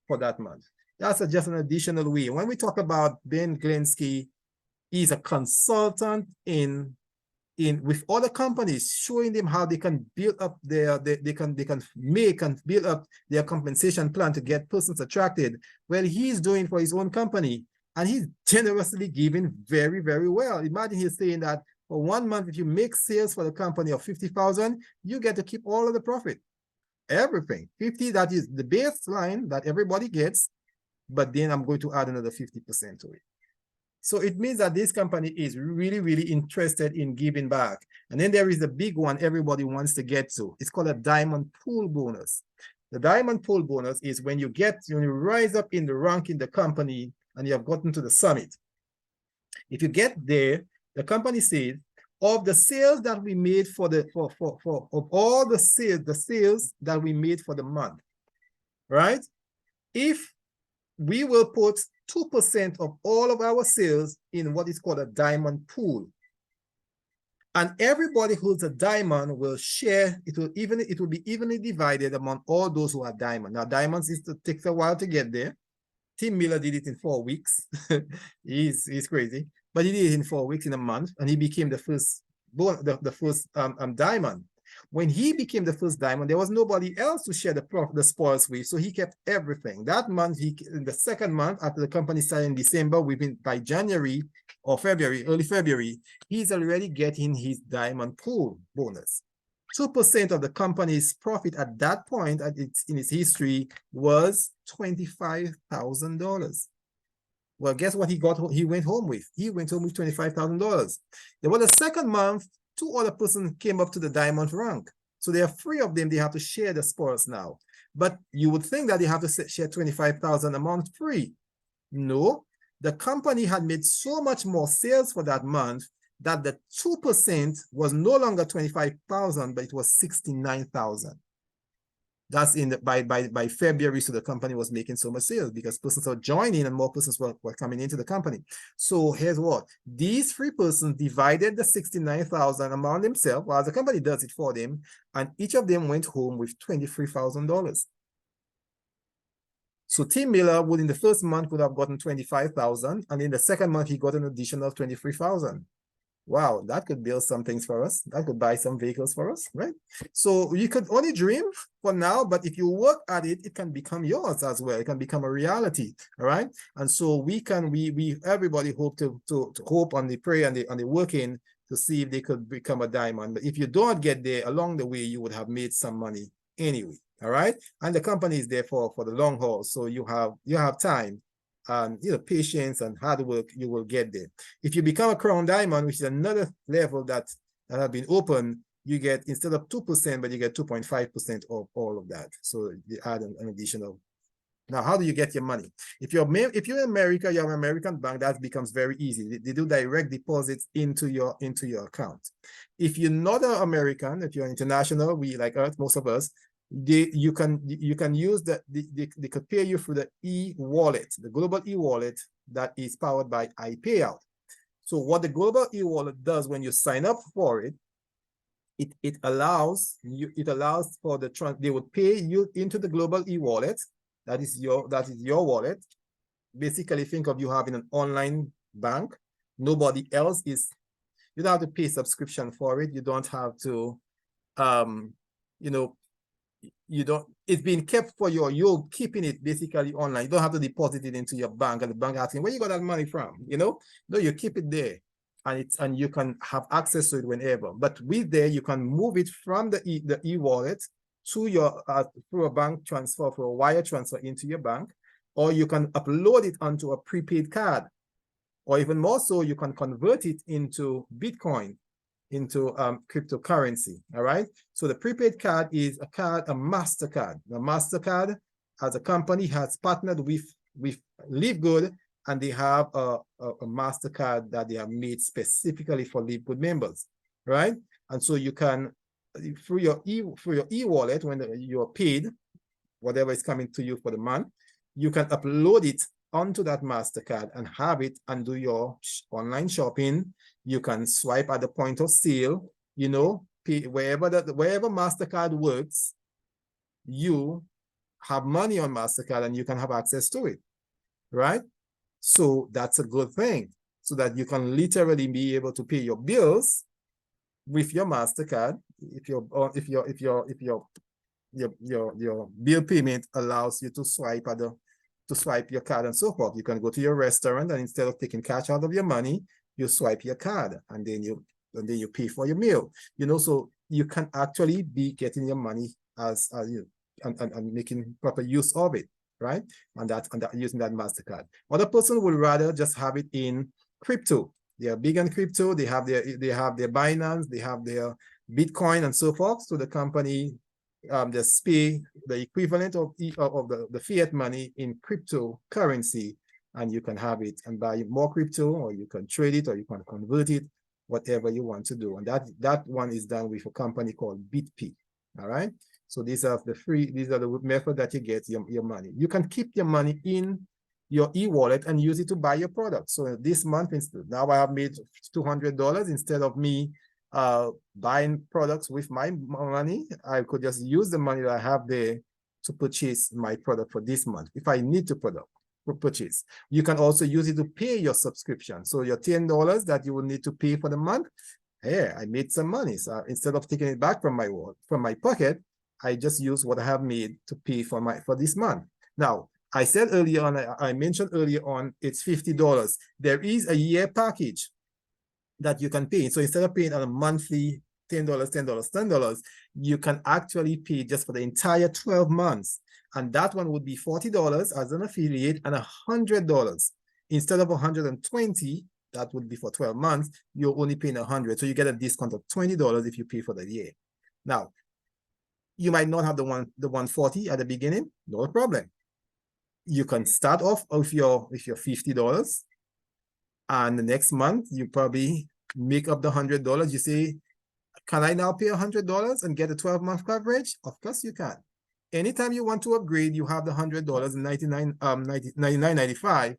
for that month. That's just an additional way. When we talk about Ben Glinsky, he's a consultant in with other companies, showing them how they can build up they can make and build up their compensation plan to get persons attracted. Well, he's doing for his own company, and he's generously giving very, very well. Imagine he's saying that for 1 month, if you make sales for the company of 50,000, you get to keep all of the profit, everything. 50, that is the baseline that everybody gets, but then I'm going to add another 50% to it. So it means that this company is really, really interested in giving back. And then there is the big one everybody wants to get to. It's called a diamond pool bonus. The diamond pool bonus is when you rise up in the rank in the company and you have gotten to the summit. If you get there, the company says, of the sales that we made of all the sales that we made for the month, right? If we will put 2% of all of our sales in what is called a diamond pool. And everybody who's a diamond will share, it will be evenly divided among all those who are diamond. Now, diamonds takes a while to get there. Tim Miller did it in 4 weeks. he's crazy, but he did it in 4 weeks, in a month, and he became the first diamond. When he became the first diamond, there was nobody else to share the spoils with, so he kept everything. That month, in the second month, after the company started in December, by January or February, early February, he's already getting his diamond pool bonus. 2% of the company's profit at that point in its history was $25,000. Well, guess what he went home with? He went home with $25,000. There was a second month, 2 other persons came up to the diamond rank. So there are 3 of them, they have to share the spoils now. But you would think that they have to share 25,000 a month free. No, the company had made so much more sales for that month that the 2% was no longer 25,000, but it was 69,000. That's by February, so the company was making so much sales because persons are joining and more persons were coming into the company. So here's what. These 3 persons divided the 69,000 among themselves, while the company does it for them, and each of them went home with $23,000. So Tim Miller in the first month would have gotten 25,000, and in the second month, he got an additional 23,000. Wow, that could build some things for us. That could buy some vehicles for us, right? So you could only dream for now, but if you work at it, it can become yours as well. It can become a reality, all right? And so we everybody hope to hope on the prayer and the working to see if they could become a diamond. But if you don't get there along the way, you would have made some money anyway, all right? And the company is there for the long haul, so you have time. And patience and hard work, you will get there. If you become a crown diamond, which is another level that have been open, you get, instead of 2%, but you get 2.5% of all of that. So you add an additional. Now, how do you get your money? If you're in America, you have an American bank, that becomes very easy. They do direct deposits into your account. If you're not an American, if you're international, like us, most of us, you can use they could pay you through the e-wallet, the global e-wallet that is powered by iPayout. So what the global e-wallet does when you sign up for it, it allows for they would pay you into the global e-wallet. That is your wallet. Basically, think of you having an online bank. Nobody else you don't have to pay subscription for it. You don't have to it's being kept for you're keeping it basically online. You don't have to deposit it into your bank and the bank asking where you got that money from, No, you keep it there and you can have access to it whenever. But with there, you can move it from the e-wallet to your through a bank transfer, for a wire transfer into your bank, or you can upload it onto a prepaid card, or even more so, you can convert it into Bitcoin, into cryptocurrency. All right. So the prepaid card is a MasterCard. The MasterCard, as a company, has partnered with LiveGood, and they have a MasterCard that they have made specifically for LiveGood members. Right. And so you can, through your e-wallet, when you're paid, whatever is coming to you for the month, you can upload it onto that MasterCard and have it and do your online shopping. You can swipe at the point of sale, you know, wherever MasterCard works, you have money on MasterCard and you can have access to it, right? So that's a good thing, so that you can literally be able to pay your bills with your MasterCard. If your bill payment allows you to swipe your card and so forth, you can go to your restaurant and instead of taking cash out of your money, you swipe your card and then you pay for your meal. You know, so you can actually be getting your money as you and making proper use of it, right? And using that MasterCard. Other person would rather just have it in crypto. They are big on crypto. They have their Binance, they have their Bitcoin and so forth. So the company just pay the equivalent of the fiat money in cryptocurrency, and you can have it and buy more crypto, or you can trade it, or you can convert it, whatever you want to do. And that one is done with a company called BitP. All right. So these are the method that you get your money. You can keep your money in your e-wallet and use it to buy your products. So this month, now I have made $200. Instead of me buying products with my money, I could just use the money that I have there to purchase my product for this month if I need to purchase. You can also use it to pay your subscription. So your $10 that you will need to pay for the month, hey, I made some money. So instead of taking it back from my pocket, I just use what I have made to pay for this month. Now, I said earlier on, I mentioned earlier on, it's $50. There is a year package that you can pay. So instead of paying on a monthly $10, you can actually pay just for the entire 12 months. And that one would be $40 as an affiliate and $100. Instead of $120, that would be for 12 months, you're only paying $100. So you get a discount of $20 if you pay for the year. Now, you might not have the 140 at the beginning, no problem. You can start off with your $50, and the next month you probably make up the $100. You say, can I now pay $100 and get a 12-month coverage? Of course you can. Anytime you want to upgrade, you have the $100 and $99.95.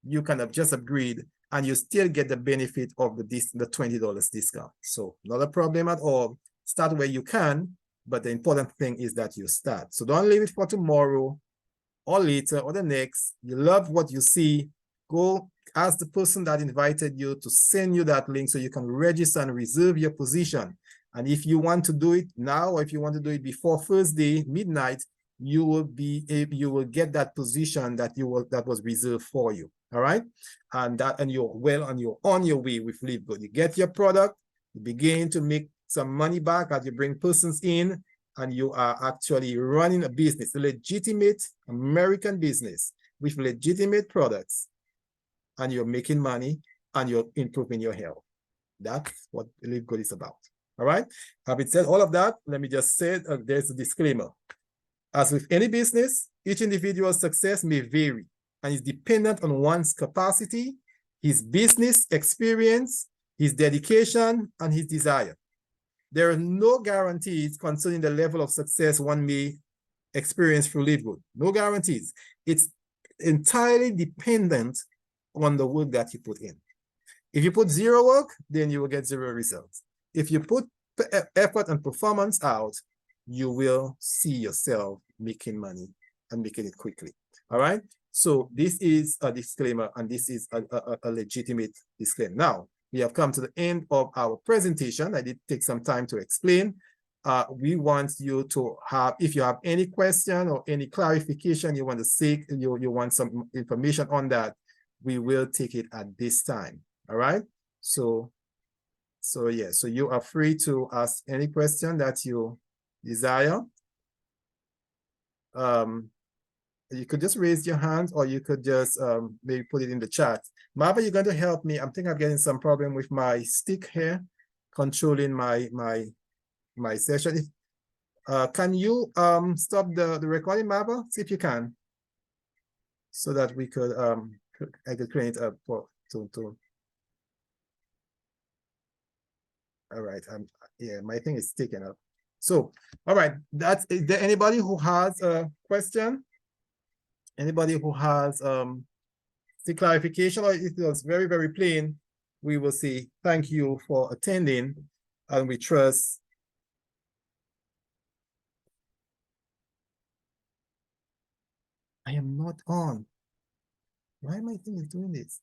You can just upgrade, and you still get the benefit of the $20 discount. So not a problem at all. Start where you can, but the important thing is that you start. So don't leave it for tomorrow or later or the next. You love what you see, go ask the person that invited you to send you that link so you can register and reserve your position. And if you want to do it now, or if you want to do it before Thursday midnight, you will get that position that was reserved for you. All right, and you're on your way with LiveGood. You get your product, you begin to make some money back as you bring persons in, and you are actually running a business, a legitimate American business with legitimate products, and you're making money and you're improving your health. That's what LiveGood is about. All right. Having said all of that, let me just say there's a disclaimer. As with any business, each individual's success may vary and is dependent on one's capacity, his business experience, his dedication, and his desire. There are no guarantees concerning the level of success one may experience through LiveGood. No guarantees. It's entirely dependent on the work that you put in. If you put zero work, then you will get zero results. If you put effort and performance out, you will see yourself making money and making it quickly. All right. So this is a disclaimer, and this is a legitimate disclaimer. Now, we have come to the end of our presentation. I did take some time to explain. We want you to have, if you have any question or any clarification you want to seek, you want some information on that, we will take it at this time. All right. So yeah, so you are free to ask any question that you desire. You could just raise your hand, or you could just maybe put it in the chat. Marva, you're going to help me. I think I'm getting some problem with my stick here, controlling my session. Can you stop the recording, Marva? See if you can, so that we could I could create a to. All right. Yeah, my thing is taken up. So, all right. Is there anybody who has a question? Anybody who has the clarification, or if it was very, very plain, we will say thank you for attending, and we trust. I am not on. Why am I doing this?